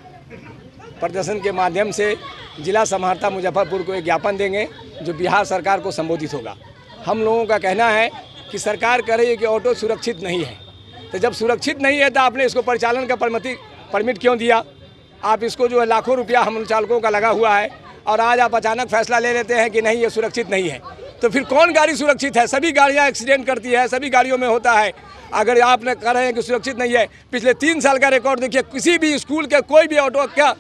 प्रदर्शन के माध्यम से जिला समाहर्ता मुजफ्फरपुर को एक ज्ञापन देंगे जो बिहार सरकार को संबोधित होगा। हम लोगों का कहना है कि सरकार कह रही है कि ऑटो सुरक्षित नहीं है, तो जब सुरक्षित नहीं है तो आपने इसको परिचालन का परमिट क्यों दिया? आप इसको जो है लाखों रुपया हम चालकों का लगा हुआ है और आज आप अचानक फैसला ले लेते हैं कि नहीं ये सुरक्षित नहीं है, तो फिर कौन गाड़ी सुरक्षित है? सभी गाड़ियां एक्सीडेंट करती है, सभी गाड़ियों में होता है। अगर आपने कह रहे हैं कि सुरक्षित नहीं है, पिछले 3 साल का रिकॉर्ड देखिए, किसी भी स्कूल के कोई भी ऑटो क्या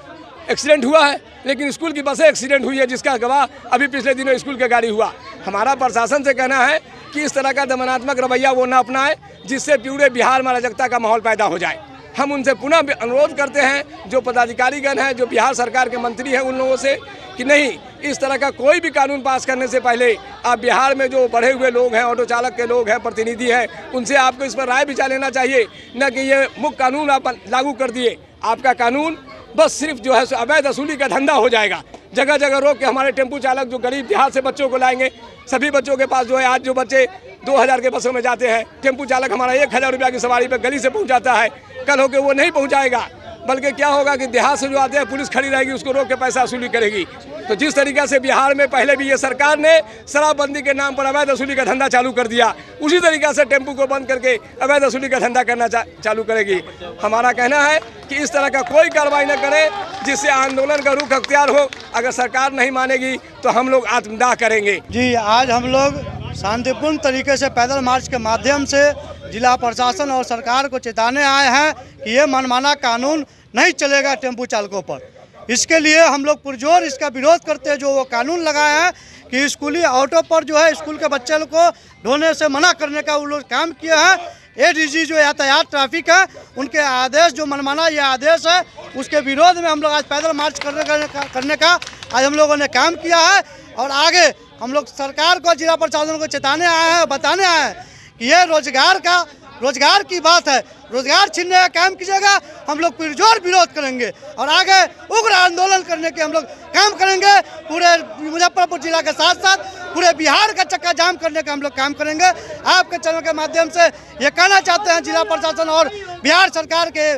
एक्सीडेंट हुआ है? लेकिन स्कूल की बसें एक्सीडेंट हुई है, जिसका गवाह अभी पिछले दिनों स्कूल की गाड़ी हुआ। हमारा प्रशासन से कहना है कि इस तरह का दमनात्मक रवैया वो न अपनाए जिससे पूरे बिहार में अराजकता का माहौल पैदा हो जाए। हम उनसे पुनः अनुरोध करते हैं, जो पदाधिकारीगण हैं, जो बिहार सरकार के मंत्री हैं, उन लोगों से कि नहीं, इस तरह का कोई भी कानून पास करने से पहले आप बिहार में जो बढ़े हुए लोग हैं, ऑटो चालक के लोग हैं, प्रतिनिधि हैं, उनसे आपको इस पर राय विचार लेना चाहिए, न कि ये मुख्य कानून आप लागू कर दिए। आपका कानून बस सिर्फ जो है अवैध वसूली का धंधा हो जाएगा। जगह जगह रोक के हमारे टेम्पू चालक जो गरीब देहात से बच्चों को लाएंगे, सभी बच्चों के पास जो है आज जो बच्चे 2000 के बसों में जाते हैं, टेम्पू चालक हमारा 1000 रुपया की सवारी पर गली से पहुंचाता है, कल होकर वो नहीं पहुंचाएगा, बल्कि क्या होगा कि देहात से जो आते हैं पुलिस खड़ी रहेगी, उसको रोक के पैसा वसूली करेगी। तो जिस तरीके से बिहार में पहले भी ये सरकार ने शराबबंदी के नाम पर अवैध वसूली का धंधा चालू कर दिया, उसी तरीके से टेम्पू को बंद करके अवैध वसूली का धंधा करना चालू करेगी। हमारा कहना है कि इस तरह का कोई कार्रवाई न करें जिससे आंदोलन का रुख अख्तियार हो। अगर सरकार नहीं मानेगी तो हम लोग आत्मदाह करेंगे। जी, आज हम लोग शांतिपूर्ण तरीके से पैदल मार्च के माध्यम से जिला प्रशासन और सरकार को चेताने आए हैं कि ये मनमाना कानून नहीं चलेगा टेम्पू चालकों पर। इसके लिए हम लोग पुरजोर इसका विरोध करते हैं जो वो कानून लगाया है कि स्कूली ऑटो पर जो है स्कूल के बच्चे लोग को ढोने से मना करने का वो लोग काम किया है। एडीजी जो यातायात ट्रैफिक है, उनके आदेश जो मनमाना ये आदेश है, उसके विरोध में हम लोग आज पैदल मार्च करने का आज हम लोगों ने काम किया है। और आगे हम लोग सरकार को, जिला प्रशासन को चेताने आए हैं, बताने आए हैं कि ये रोजगार की बात है, रोजगार छीनने का काम कीजिएगा, हम लोग पुरजोर विरोध करेंगे और आगे उग्र आंदोलन करने के हम लोग काम करेंगे। पूरे मुजफ्फरपुर जिला के साथ साथ पूरे बिहार का चक्का जाम करने का हम लोग काम करेंगे। आपके चैनल के माध्यम से ये कहना चाहते हैं जिला प्रशासन और बिहार सरकार के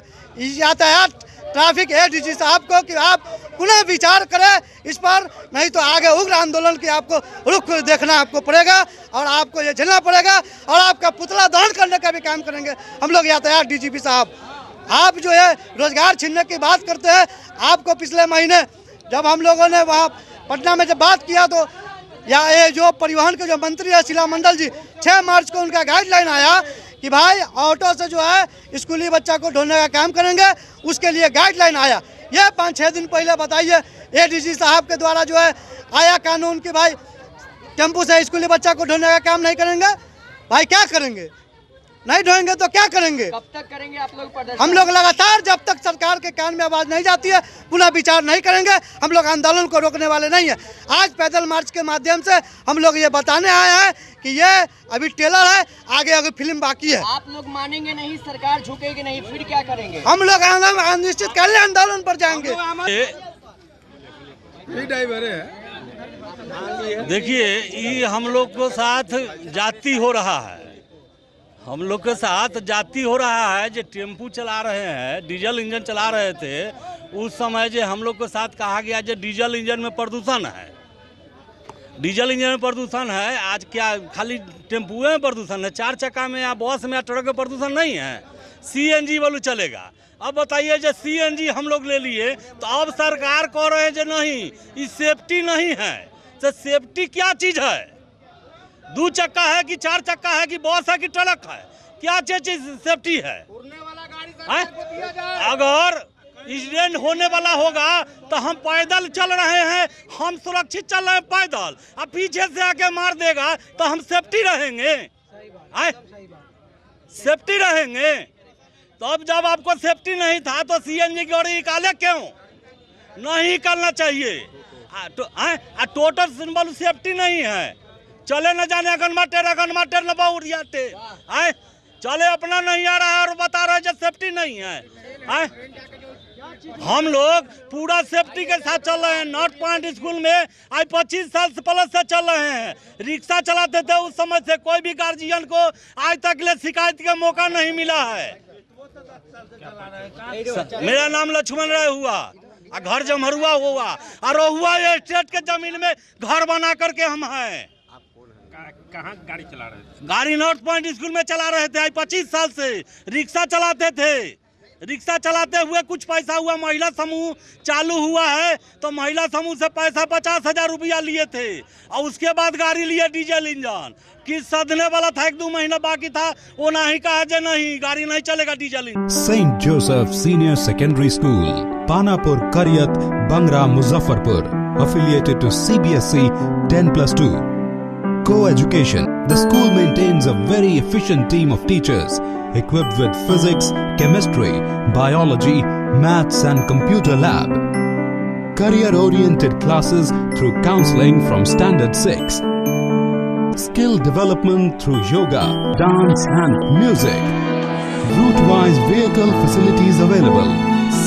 यातायात ट्रैफिक एडीजी साहब को कि आप पुनः विचार करें इस पर, नहीं तो आगे उग्र आंदोलन की आपको रुख देखना आपको पड़ेगा और आपको ये झेलना पड़ेगा और आपका पुतला दहन करने का भी काम करेंगे हम लोग। यातायात डीजीपी साहब, आप जो है रोजगार छीनने की बात करते हैं। आपको पिछले महीने जब हम लोगों ने वहाँ पटना में जब बात किया तो ये जो परिवहन के जो मंत्री है शीला मंडल जी, 6 मार्च को उनका गाइडलाइन आया कि भाई ऑटो से जो है स्कूली बच्चा को ढोने का काम करेंगे, उसके लिए गाइडलाइन आया। ये 5-6 दिन पहले बताइए एडीजी साहब के द्वारा जो है आया कानून कि भाई टेम्पू से स्कूली बच्चा को ढोने का काम नहीं करेंगे। भाई क्या करेंगे? नहीं ढोएंगे तो क्या करेंगे? कब तक करेंगे आप लोग प्रदर्शन? हम लोग लगातार जब तक सरकार के कान में आवाज़ नहीं जाती है पुनः विचार नहीं करेंगे। हम लोग आंदोलन को रोकने वाले नहीं हैं। आज पैदल मार्च के माध्यम से हम लोग ये बताने आए हैं कि ये अभी ट्रेलर है, आगे आगे फिल्म बाकी है। आप लोग मानेंगे नहीं, सरकार झुकेगी नहीं, फिर क्या करेंगे? हम लोग अनिश्चितकालीन आंदोलन पर जाएंगे। देखिए, ये हम लोग को साथ जाति हो रहा है, हम लोग के साथ जाति हो रहा है। जो टेम्पू चला रहे हैं, डीजल इंजन चला रहे थे, उस समय जो हम लोग के साथ कहा गया जो डीजल इंजन में प्रदूषण है, डीजल इंजन में प्रदूषण है। आज क्या खाली टेम्पुए में प्रदूषण है? 4 चक्का में या बस में या ट्रक में प्रदूषण नहीं है? CNG वालू चलेगा। अब बताइए, जो CNG हम लोग ले लिए तो अब सरकार कह रहे हैं जो नहीं, ये सेफ्टी नहीं है। तो सेफ्टी क्या चीज़ है? 2 चक्का है कि 4 चक्का है कि बस है कि ट्रक है? क्या चीज सेफ्टी है? अगर एक्सीडेंट होने वाला होगा तो हम पैदल चल रहे हैं, हम सुरक्षित चल रहे हैं पैदल, अब पीछे से आके मार देगा तो हम सेफ्टी रहेंगे? सेफ्टी रहेंगे? तो अब जब आपको सेफ्टी नहीं था तो CNG की गाड़ी निकाले क्यों? नहीं करना चाहिए। टोटल सिंबल सेफ्टी नहीं है। चले न जाने अगन न बहुरियाते आए, चले अपना नहीं आ रहा है और बता रहे जो सेफ्टी नहीं है। आए, हम लोग पूरा सेफ्टी के साथ चल रहे हैं। नॉर्थ पॉइंट स्कूल में आज 25 साल से प्लस से चल रहे हैं। रिक्शा चलाते थे उस समय से, कोई भी गार्जियन को आज तक ले शिकायत का मौका नहीं मिला है। मेरा नाम लक्ष्मण राय हुआ, घर जमहरुआ हुआ और हुआ ये स्टेट के जमीन में घर बना करके हम हैं। कहाँ गाड़ी चला रहे थे? गाड़ी नॉर्थ पॉइंट स्कूल में चला रहे थे। आज 25 साल से रिक्शा चलाते थे। रिक्शा चलाते हुए कुछ पैसा हुआ, महिला समूह चालू हुआ है तो महिला समूह से पैसा 50,000 रुपया लिए थे और उसके बाद गाड़ी लिए डीजल इंजन। कि सदने वाला था, 1-2 महीना बाकी था, वो नहीं कहा जे नहीं गाड़ी नहीं चलेगा diesel engine. Saint Joseph senior secondary school, Panapur, Kariyat, Bangra, Muzaffarpur, affiliated to CBSE 10+2. Co-education. The school maintains a very efficient team of teachers equipped with physics, chemistry, biology, maths and computer lab. Career-oriented classes through counseling from Standard 6. Skill development through yoga, dance and music. Route-wise vehicle facilities available.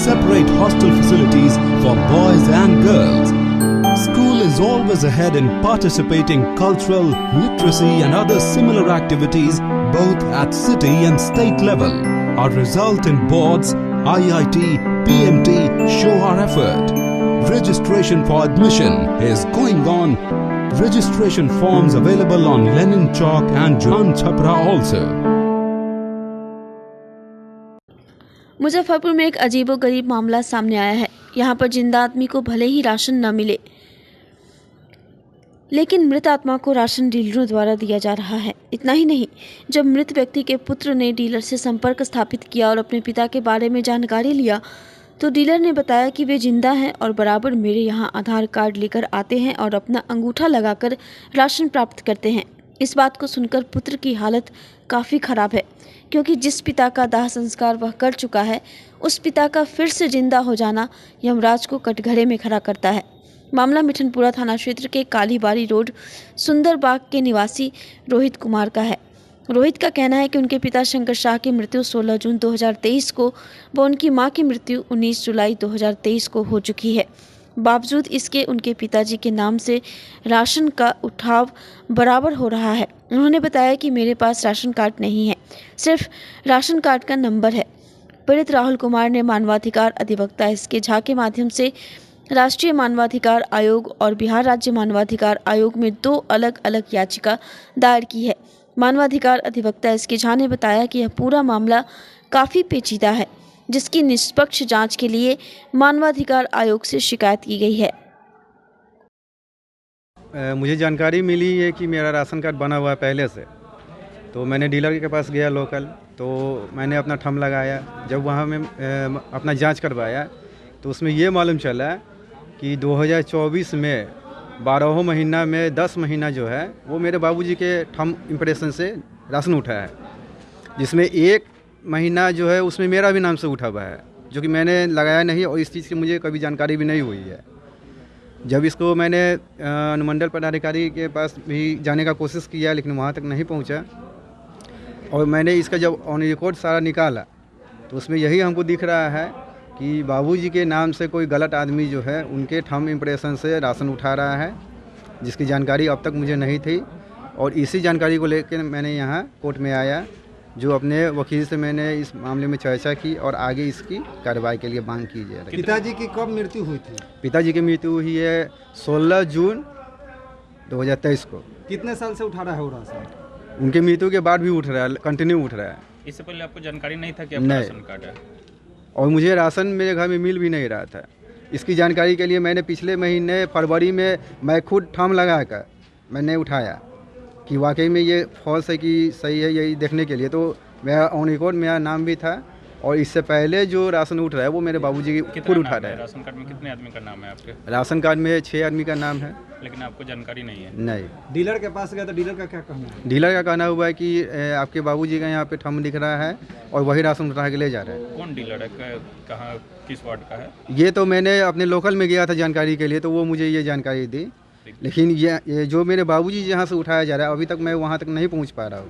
Separate hostel facilities for boys and girls. School is always ahead in participating cultural, literacy and other similar activities both at city and state level. Our result in boards, IIT, PMT show our effort. Registration for admission is going on. Registration forms available on Lenin Chowk and Juan Chhapra also. Muzaffarpur में एक अजीबोगरीब मामला सामने आया है। यहाँ पर जिंदा आदमी को भले ही राशन न मिले, लेकिन मृत आत्मा को राशन डीलरों द्वारा दिया जा रहा है। इतना ही नहीं, जब मृत व्यक्ति के पुत्र ने डीलर से संपर्क स्थापित किया और अपने पिता के बारे में जानकारी लिया तो डीलर ने बताया कि वे जिंदा हैं और बराबर मेरे यहाँ आधार कार्ड लेकर आते हैं और अपना अंगूठा लगाकर राशन प्राप्त करते हैं। इस बात को सुनकर पुत्र की हालत काफ़ी ख़राब है, क्योंकि जिस पिता का दाह संस्कार वह कर चुका है, उस पिता का फिर से जिंदा हो जाना यमराज को कटघरे में खड़ा करता है। मामला मिठनपुरा थाना क्षेत्र के कालीबाड़ी रोड सुंदरबाग के निवासी रोहित कुमार का है। रोहित का कहना है कि उनके पिता शंकर शाह की मृत्यु 16 जून 2023 को व उनकी मां की मृत्यु 19 जुलाई 2023 को हो चुकी है। बावजूद इसके उनके पिताजी के नाम से राशन का उठाव बराबर हो रहा है। उन्होंने बताया कि मेरे पास राशन कार्ड नहीं है, सिर्फ राशन कार्ड का नंबर है। पीड़ित राहुल कुमार ने मानवाधिकार अधिवक्ता SK झा के माध्यम से राष्ट्रीय मानवाधिकार आयोग और बिहार राज्य मानवाधिकार आयोग में 2 अलग अलग याचिका दायर की है। मानवाधिकार अधिवक्ता SK झा ने बताया कि यह पूरा मामला काफ़ी पेचीदा है, जिसकी निष्पक्ष जांच के लिए मानवाधिकार आयोग से शिकायत की गई है। मुझे जानकारी मिली है कि मेरा राशन कार्ड बना हुआ है पहले से, तो मैंने डीलर के पास गया लोकल, तो मैंने अपना थंब लगाया। जब वहाँ में अपना जांच करवाया तो उसमें ये मालूम चला कि 2024 में 12 महीना में 10 महीना जो है वो मेरे बाबूजी के थंब इम्प्रेशन से राशन उठा है। जिसमें 1 महीना जो है उसमें मेरा भी नाम से उठा हुआ है, जो कि मैंने लगाया नहीं और इस चीज़ की मुझे कभी जानकारी भी नहीं हुई है। जब इसको मैंने अनुमंडल पदाधिकारी के पास भी जाने का कोशिश किया लेकिन वहाँ तक नहीं पहुँचा, और मैंने इसका जब ऑन रिकॉर्ड सारा निकाला तो उसमें यही हमको दिख रहा है कि बाबूजी के नाम से कोई गलत आदमी जो है उनके थंब इम्प्रेशन से राशन उठा रहा है, जिसकी जानकारी अब तक मुझे नहीं थी। और इसी जानकारी को लेकर मैंने यहाँ कोर्ट में आया, जो अपने वकील से मैंने इस मामले में चर्चा की और आगे इसकी कार्रवाई के लिए मांग की जा रही है। पिताजी की कब मृत्यु हुई थी? पिताजी की मृत्यु हुई है 16 जून 2023 को। कितने साल से उठा रहा है वो राशन? उनके मृत्यु के बाद भी उठ रहा है, कंटिन्यू उठ रहा है। इससे पहले आपको जानकारी नहीं था कि आपका राशन कार्ड है? और मुझे राशन मेरे घर में मिल भी नहीं रहा था। इसकी जानकारी के लिए मैंने पिछले महीने फरवरी में मैं खुद थंब लगा कर मैंने उठाया कि वाकई में ये फॉल्स है कि सही है, यही देखने के लिए। तो मेरा ऑन रिकॉर्ड मेरा नाम भी था, और इससे पहले जो राशन उठ रहा है वो मेरे बाबूजी खुद उठा रहा है। राशन कार्ड में कितने आदमी का नाम है आपके? राशन कार्ड में 6 आदमी का नाम है, लेकिन आपको जानकारी नहीं है? नहीं। डीलर के पास गया तो डीलर का क्या कहना है? डीलर का कहना हुआ है कि आपके बाबूजी का यहाँ पे थंब दिख रहा है और वही राशन उठा के ले जा रहा है। कौन डीलर है, कहाँ, किस वार्ड का है? ये तो मैंने अपने लोकल में गया था जानकारी के लिए, तो वो मुझे ये जानकारी दी, लेकिन ये जो मेरे बाबूजी जहाँ से उठाया जा रहा है अभी तक मैं वहाँ तक नहीं पहुँच पा रहा हूँ।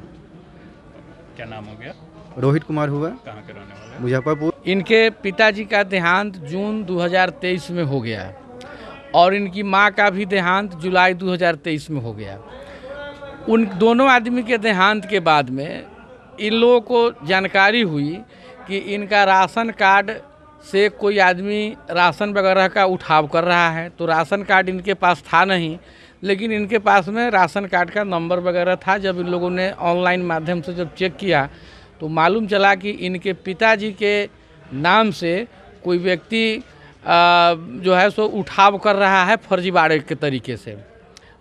क्या नाम हो गया? रोहित कुमार हुआ। कहाँ के रहने वाले? मुजफ्फरपुर। इनके पिताजी का देहांत जून 2023 में हो गया और इनकी मां का भी देहांत जुलाई 2023 में हो गया। उन दोनों आदमी के देहांत के बाद में इन लोगों को जानकारी हुई कि इनका राशन कार्ड से कोई आदमी राशन वगैरह का उठाव कर रहा है। तो राशन कार्ड इनके पास था नहीं, लेकिन इनके पास में राशन कार्ड का नंबर वगैरह था। जब इन लोगों ने ऑनलाइन माध्यम से जब चेक किया तो मालूम चला कि इनके पिताजी के नाम से कोई व्यक्ति जो है सो उठाव कर रहा है फर्जीवाड़े के तरीके से।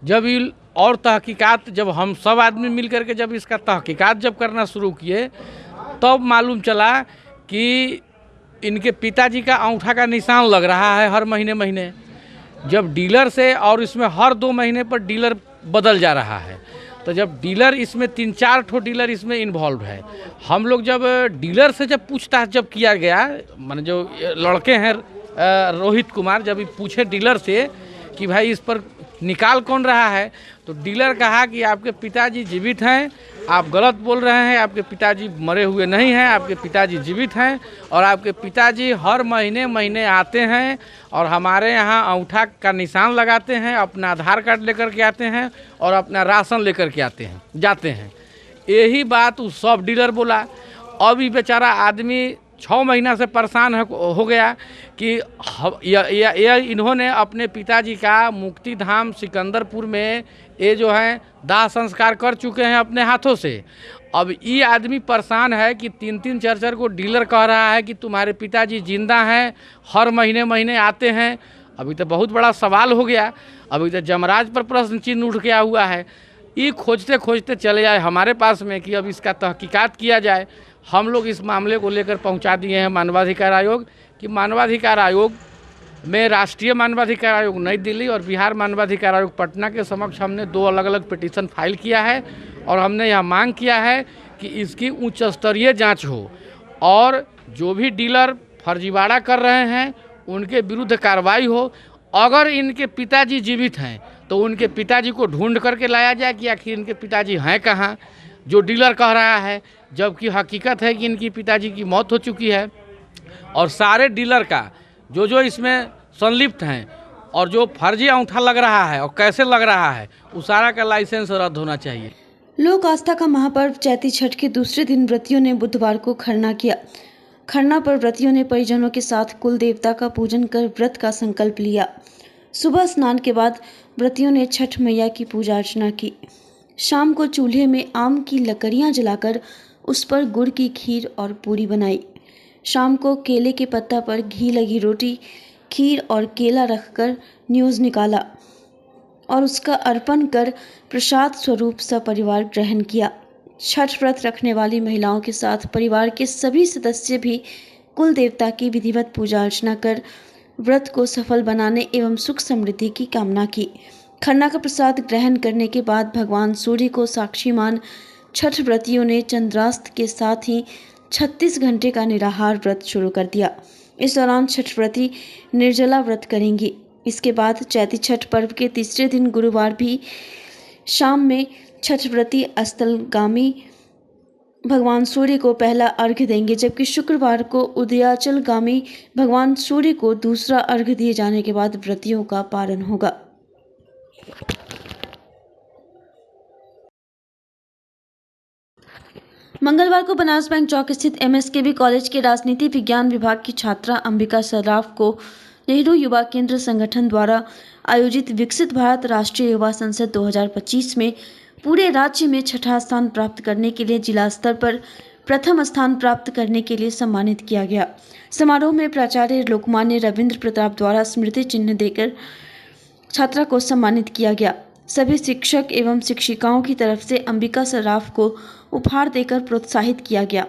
जब ये और तहकीकात, जब हम सब आदमी मिल करके जब इसका तहकीकात जब करना शुरू किए तब मालूम चला कि इनके पिताजी का अंगूठा का निशान लग रहा है हर महीने। जब डीलर से, और इसमें हर 2 महीने पर डीलर बदल जा रहा है, तो जब डीलर इसमें 3-4 ठो डीलर इसमें इन्वॉल्व है। हम लोग जब डीलर से जब पूछताछ जब किया गया, माने जो लड़के हैं रोहित कुमार, जब पूछे डीलर से कि भाई इस पर निकाल कौन रहा है, तो डीलर कहा कि आपके पिताजी जीवित हैं, आप गलत बोल रहे हैं, आपके पिताजी मरे हुए नहीं हैं, आपके पिताजी जीवित हैं और आपके पिताजी हर महीने आते हैं और हमारे यहाँ अंगूठा का निशान लगाते हैं, अपना आधार कार्ड लेकर के आते हैं और अपना राशन लेकर के जाते हैं। यही बात उस सब डीलर बोला। अब ये बेचारा आदमी 6 महीना से परेशान हो गया कि इन्होंने अपने पिताजी का मुक्ति धाम सिकंदरपुर में ये जो है दाह संस्कार कर चुके हैं अपने हाथों से। अब ये आदमी परेशान है कि 3-3 4-4 को डीलर कह रहा है कि तुम्हारे पिताजी जिंदा हैं, हर महीने आते हैं। अभी तो बहुत बड़ा सवाल हो गया, अभी तो जमराज पर प्रश्न चिन्ह उठ गया हुआ है। ये खोजते चले आए हमारे पास में कि अब इसका तहकीकात किया जाए। हम लोग इस मामले को लेकर पहुंचा दिए हैं मानवाधिकार आयोग कि मानवाधिकार आयोग में राष्ट्रीय मानवाधिकार आयोग नई दिल्ली और बिहार मानवाधिकार आयोग पटना के समक्ष हमने 2 अलग-अलग पिटीशन फाइल किया है और हमने यह मांग किया है कि इसकी उच्च स्तरीय जांच हो और जो भी डीलर फर्जीवाड़ा कर रहे हैं उनके विरुद्ध कार्रवाई हो। अगर इनके पिताजी जीवित हैं तो उनके पिताजी को ढूंढ करके लाया जाए कि आखिर इनके पिताजी हैं कहाँ, जो डीलर कह रहा है, जबकि हकीकत है कि इनकी पिताजी की मौत हो चुकी है। और सारे डीलर का जो इसमें संलिप्त हैं और जो फर्जी अंगूठा लग रहा है और कैसे लग रहा है, उस सारा का लाइसेंस रद्द होना चाहिए। लोक आस्था का महापर्व चैती छठ के दूसरे दिन व्रतियों ने बुधवार को खरना किया। खरना पर व्रतियों ने परिजनों के साथ कुल देवता का पूजन कर व्रत का संकल्प लिया। सुबह स्नान के बाद व्रतियों ने छठ मैया की पूजा अर्चना की। शाम को चूल्हे में आम की लकड़ियां जलाकर उस पर गुड़ की खीर और पूरी बनाई। शाम को केले के पत्ता पर घी लगी रोटी, खीर और केला रखकर न्यूज़ निकाला और उसका अर्पण कर प्रसाद स्वरूप सपरिवार ग्रहण किया। छठ व्रत रखने वाली महिलाओं के साथ परिवार के सभी सदस्य भी कुल देवता की विधिवत पूजा अर्चना कर व्रत को सफल बनाने एवं सुख समृद्धि की कामना की। खरना का प्रसाद ग्रहण करने के बाद भगवान सूर्य को साक्षी मान छठ व्रतियों ने चंद्रास्त के साथ ही 36 घंटे का निराहार व्रत शुरू कर दिया। इस दौरान छठ व्रती निर्जला व्रत करेंगे। इसके बाद चैती छठ पर्व के तीसरे दिन गुरुवार भी शाम में छठ व्रती अस्तलगामी भगवान सूर्य को पहला अर्घ्य देंगे, जबकि शुक्रवार को उदयाचलगामी भगवान सूर्य को दूसरा अर्घ्य दिए जाने के बाद व्रतियों का पारण होगा। मंगलवार को बनास बैंक चौक स्थित एमएसकेबी कॉलेज के राजनीति विज्ञान विभाग की छात्रा अंबिका सर्राफ को नेहरू युवा केंद्र संगठन द्वारा आयोजित विकसित भारत राष्ट्रीय युवा संसद 2025 में पूरे राज्य में छठा स्थान प्राप्त करने के लिए जिला स्तर पर प्रथम स्थान प्राप्त करने के लिए सम्मानित किया गया। समारोह में प्राचार्य लोकमान्य रविंद्र प्रताप द्वारा स्मृति चिन्ह देकर छात्रा को सम्मानित किया गया। सभी शिक्षक एवं शिक्षिकाओं की तरफ से अंबिका सर्राफ को उपहार देकर प्रोत्साहित किया गया।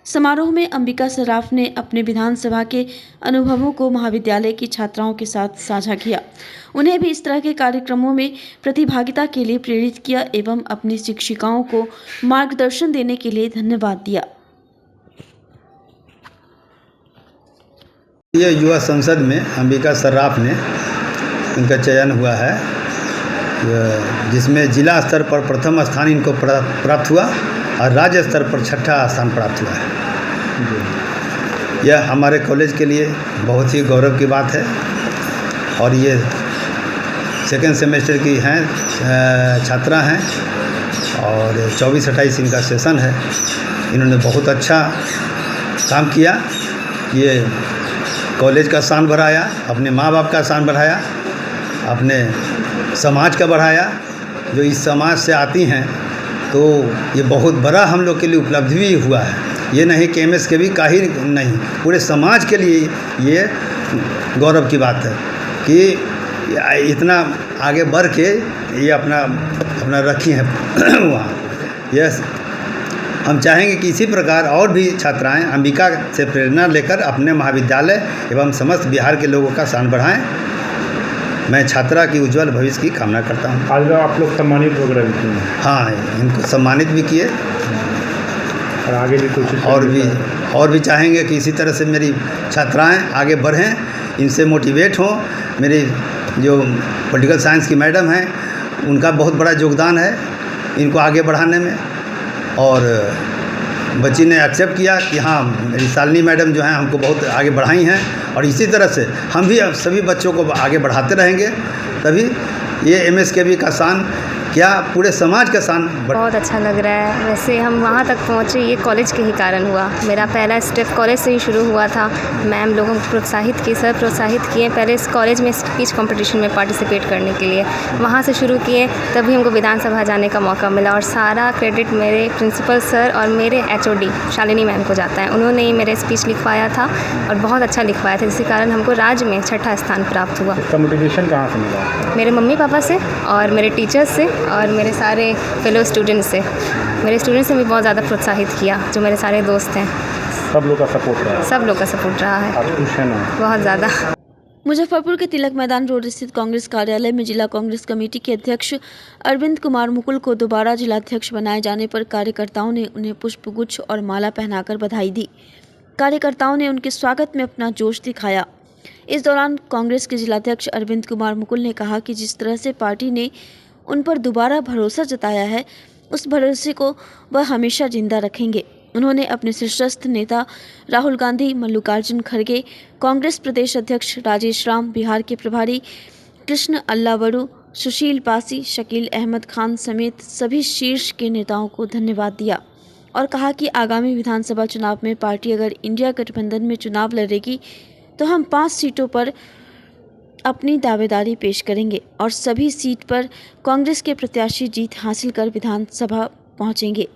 समारोह में अंबिका सर्राफ ने अपने विधानसभा के अनुभवों को महाविद्यालय की छात्राओं के साथ साझा किया। उन्हें भी इस तरह के कार्यक्रमों में प्रतिभागिता के लिए प्रेरित किया एवं अपनी शिक्षिकाओं को मार्गदर्शन देने के लिए धन्यवाद दिया। ये युवा संसद में अंबिका सर्राफ ने उनका चयन हुआ है, जिसमें जिला स्तर पर प्रथम स्थान इनको प्राप्त हुआ और राज्य स्तर पर छठा स्थान प्राप्त हुआ है। यह हमारे कॉलेज के लिए बहुत ही गौरव की बात है और ये सेकेंड सेमेस्टर की हैं, छात्रा हैं और 24-28 इनका सेशन है। इन्होंने बहुत अच्छा काम किया। ये कॉलेज का शान बढ़ाया, अपने माँ बाप का शान बढ़ाया, अपने समाज का बढ़ाया। जो इस समाज से आती हैं तो ये बहुत बड़ा हम लोग के लिए उपलब्धि भी हुआ है। ये नहीं कि एमएसकेबी का ही नहीं, पूरे समाज के लिए ये गौरव की बात है कि इतना आगे बढ़ के ये अपना रखी हैं वहाँ। यस, हम चाहेंगे कि इसी प्रकार और भी छात्राएं अंबिका से प्रेरणा लेकर अपने महाविद्यालय एवं समस्त बिहार के लोगों का शान बढ़ाएं। मैं छात्रा की उज्जवल भविष्य की कामना करता हूँ। आज आप लोग सम्मानित वगैरह भी किए? हाँ, इनको सम्मानित भी किए और आगे भी कोशिश और भी चाहेंगे कि इसी तरह से मेरी छात्राएं आगे बढ़ें, इनसे मोटिवेट हों। मेरी जो पॉलिटिकल साइंस की मैडम हैं उनका बहुत बड़ा योगदान है इनको आगे बढ़ाने में, और बच्ची ने एक्सेप्ट किया कि हाँ, मेरी शालिनी मैडम जो हैं हमको बहुत आगे बढ़ाई हैं और इसी तरह से हम भी अब सभी बच्चों को आगे बढ़ाते रहेंगे, तभी ये एमएसकेबी का शान क्या पूरे समाज का शान। बहुत अच्छा लग रहा है। वैसे हम वहाँ तक पहुँचे ये कॉलेज के ही कारण हुआ। मेरा पहला स्टेप कॉलेज से ही शुरू हुआ था। मैम लोगों को प्रोत्साहित किए, सर प्रोत्साहित किए पहले इस कॉलेज में स्पीच कंपटीशन में पार्टिसिपेट करने के लिए, वहाँ से शुरू किए, तभी हमको विधानसभा जाने का मौका मिला। और सारा क्रेडिट मेरे प्रिंसिपल सर और मेरे HOD शालिनी मैम को जाता है। उन्होंने ही मेरा स्पीच लिखवाया था और बहुत अच्छा लिखवाया था, जिसके कारण हमको राज्य में छठा स्थान प्राप्त हुआ। इसका मोटिवेशन कहाँ से मिला? मेरे मम्मी पापा से और मेरे टीचर्स से और मेरे सारे फेलो स्टूडेंट्स से। मेरे स्टूडेंट्स ने भी बहुत ज़्यादा प्रोत्साहित किया, जो मेरे सारे दोस्त हैं। सब लोग का सपोर्ट रहा है? सब लोग का सपोर्ट रहा है। आप खुश हैं ना? बहुत ज़्यादा। मुजफ्फरपुर के तिलक मैदान रोड स्थित कांग्रेस कार्यालय में जिला कांग्रेस कमेटी के अध्यक्ष अरविंद कुमार मुकुल को दोबारा जिलाध्यक्ष बनाए जाने पर कार्यकर्ताओं ने उन्हें पुष्पगुच्छ और माला पहनाकर बधाई दी। कार्यकर्ताओं ने उनके स्वागत में अपना जोश दिखाया। इस दौरान कांग्रेस के जिलाध्यक्ष अरविंद कुमार मुकुल ने कहा कि जिस तरह से पार्टी ने उन पर दोबारा भरोसा जताया है, उस भरोसे को वह हमेशा जिंदा रखेंगे। उन्होंने अपने शीर्षस्थ नेता राहुल गांधी, मल्लिकार्जुन खड़गे, कांग्रेस प्रदेश अध्यक्ष राजेश राम, बिहार के प्रभारी कृष्ण अल्लावड़ू, सुशील पासी, शकील अहमद खान समेत सभी शीर्ष के नेताओं को धन्यवाद दिया और कहा कि आगामी विधानसभा चुनाव में पार्टी अगर इंडिया गठबंधन में चुनाव लड़ेगी तो हम 5 सीटों पर अपनी दावेदारी पेश करेंगे और सभी सीट पर कांग्रेस के प्रत्याशी जीत हासिल कर विधानसभा पहुंचेंगे।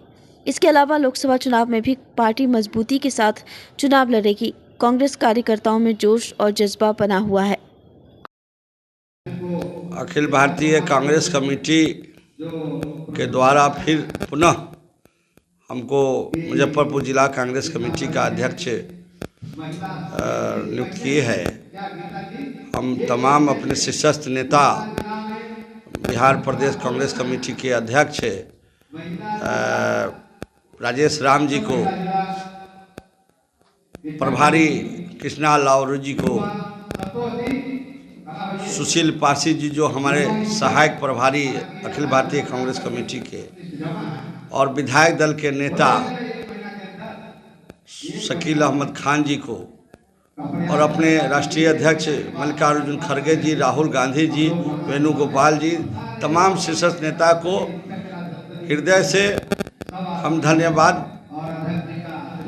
इसके अलावा लोकसभा चुनाव में भी पार्टी मजबूती के साथ चुनाव लड़ेगी। कांग्रेस कार्यकर्ताओं में जोश और जज्बा बना हुआ है। अखिल भारतीय कांग्रेस कमेटी के द्वारा फिर पुनः हमको मुजफ्फरपुर जिला कांग्रेस कमेटी का अध्यक्ष नियुक्त किए हैं। हम तमाम अपने शीर्षस्थ नेता, बिहार प्रदेश कांग्रेस कमेटी के अध्यक्ष राजेश राम जी को, प्रभारी कृष्णा लावरू जी को, सुशील पासी जी जो हमारे सहायक प्रभारी अखिल भारतीय कांग्रेस कमेटी के, और विधायक दल के नेता शकील अहमद खान जी को, और अपने राष्ट्रीय अध्यक्ष मल्लिकार्जुन खड़गे जी, राहुल गांधी जी, वेणुगोपाल जी, तमाम शीर्ष नेता को हृदय से हम धन्यवाद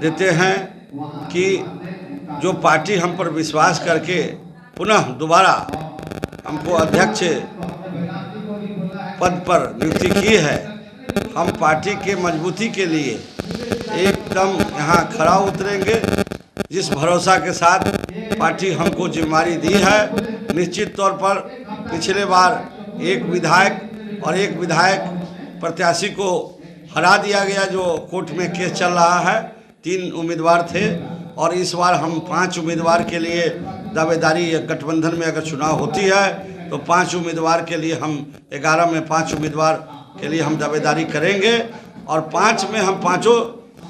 देते हैं कि जो पार्टी हम पर विश्वास करके पुनः दोबारा हमको अध्यक्ष पद पर नियुक्ति की है। हम पार्टी के मजबूती के लिए एकदम यहाँ खड़ा उतरेंगे। जिस भरोसा के साथ पार्टी हमको जिम्मेदारी दी है, निश्चित तौर पर पिछले बार एक विधायक और एक विधायक प्रत्याशी को हरा दिया गया, जो कोर्ट में केस चल रहा है। 3 उम्मीदवार थे और इस बार हम 5 उम्मीदवार के लिए दावेदारी, गठबंधन में अगर चुनाव होती है तो 5 उम्मीदवार के लिए हम 11 में 5 उम्मीदवार के लिए हम दावेदारी करेंगे और 5 में हम 5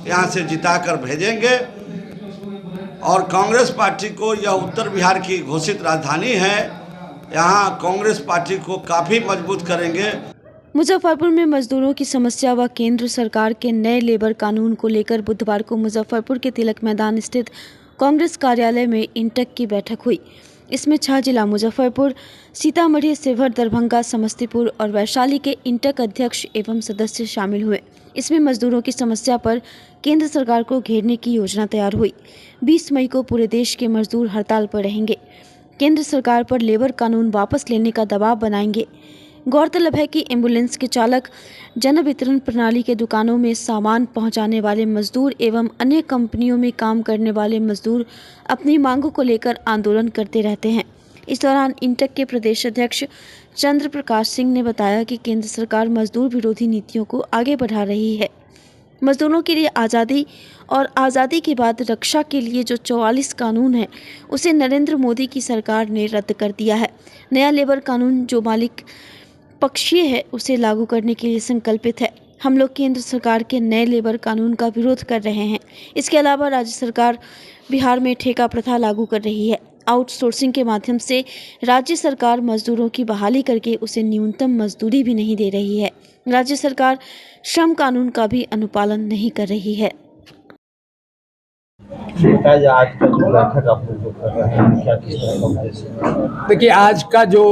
यहाँ से जिता कर भेजेंगे। और कांग्रेस पार्टी को यह उत्तर बिहार की घोषित राजधानी है, यहाँ कांग्रेस पार्टी को काफ़ी मजबूत करेंगे। मुजफ्फरपुर में मजदूरों की समस्या व केंद्र सरकार के नए लेबर कानून को लेकर बुधवार को मुजफ्फरपुर के तिलक मैदान स्थित कांग्रेस कार्यालय में इंटक की बैठक हुई। इसमें 6 जिला मुजफ्फरपुर, सीतामढ़ी, शिवहर, दरभंगा, समस्तीपुर और वैशाली के इंटक अध्यक्ष एवं सदस्य शामिल हुए। इसमें मजदूरों की समस्या पर केंद्र सरकार को घेरने की योजना तैयार हुई। 20 मई को पूरे देश के मजदूर हड़ताल पर रहेंगे। केंद्र सरकार पर लेबर कानून वापस लेने का दबाव बनाएंगे। गौरतलब है कि एम्बुलेंस के चालक, जन वितरण प्रणाली के दुकानों में सामान पहुंचाने वाले मजदूर एवं अन्य कंपनियों में काम करने वाले मजदूर अपनी मांगों को लेकर आंदोलन करते रहते हैं। इस दौरान इंटक के प्रदेश अध्यक्ष चंद्र प्रकाश सिंह ने बताया कि केंद्र सरकार मजदूर विरोधी नीतियों को आगे बढ़ा रही है। मजदूरों के लिए आज़ादी और आज़ादी के बाद रक्षा के लिए जो 44 कानून है, उसे नरेंद्र मोदी की सरकार ने रद्द कर दिया है। नया लेबर कानून जो मालिक पक्षीय है, उसे लागू करने के लिए संकल्पित है। हम लोग केंद्र सरकार के नए लेबर कानून का विरोध कर रहे हैं। इसके अलावा राज्य सरकार बिहार में ठेका प्रथा लागू कर रही है। आउटसोर्सिंग के माध्यम से राज्य सरकार मजदूरों की बहाली करके उसे न्यूनतम मजदूरी भी नहीं दे रही है। राज्य सरकार श्रम कानून का भी अनुपालन नहीं कर रही है। आज का जो बैठक आप लोग जो कर रहे हैं, क्या किस तरह का उद्देश्य? देखिए, आज का जो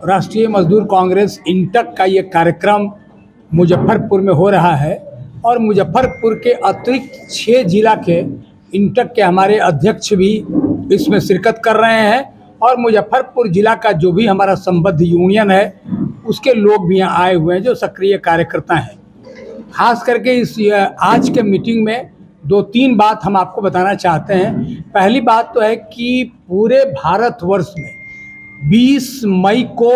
राष्ट्रीय मजदूर कांग्रेस इंटक का ये कार्यक्रम मुजफ्फरपुर में हो रहा है और मुजफ्फरपुर के अतिरिक्त 6 जिला के इंटक के हमारे अध्यक्ष भी इसमें शिरकत कर रहे हैं और मुजफ्फरपुर जिला का जो भी हमारा संबद्ध यूनियन है उसके लोग भी यहाँ आए हुए हैं जो सक्रिय कार्यकर्ता हैं। खास करके इस आज के मीटिंग में 2-3 बात हम आपको बताना चाहते हैं। पहली बात तो है कि पूरे भारतवर्ष में 20 मई को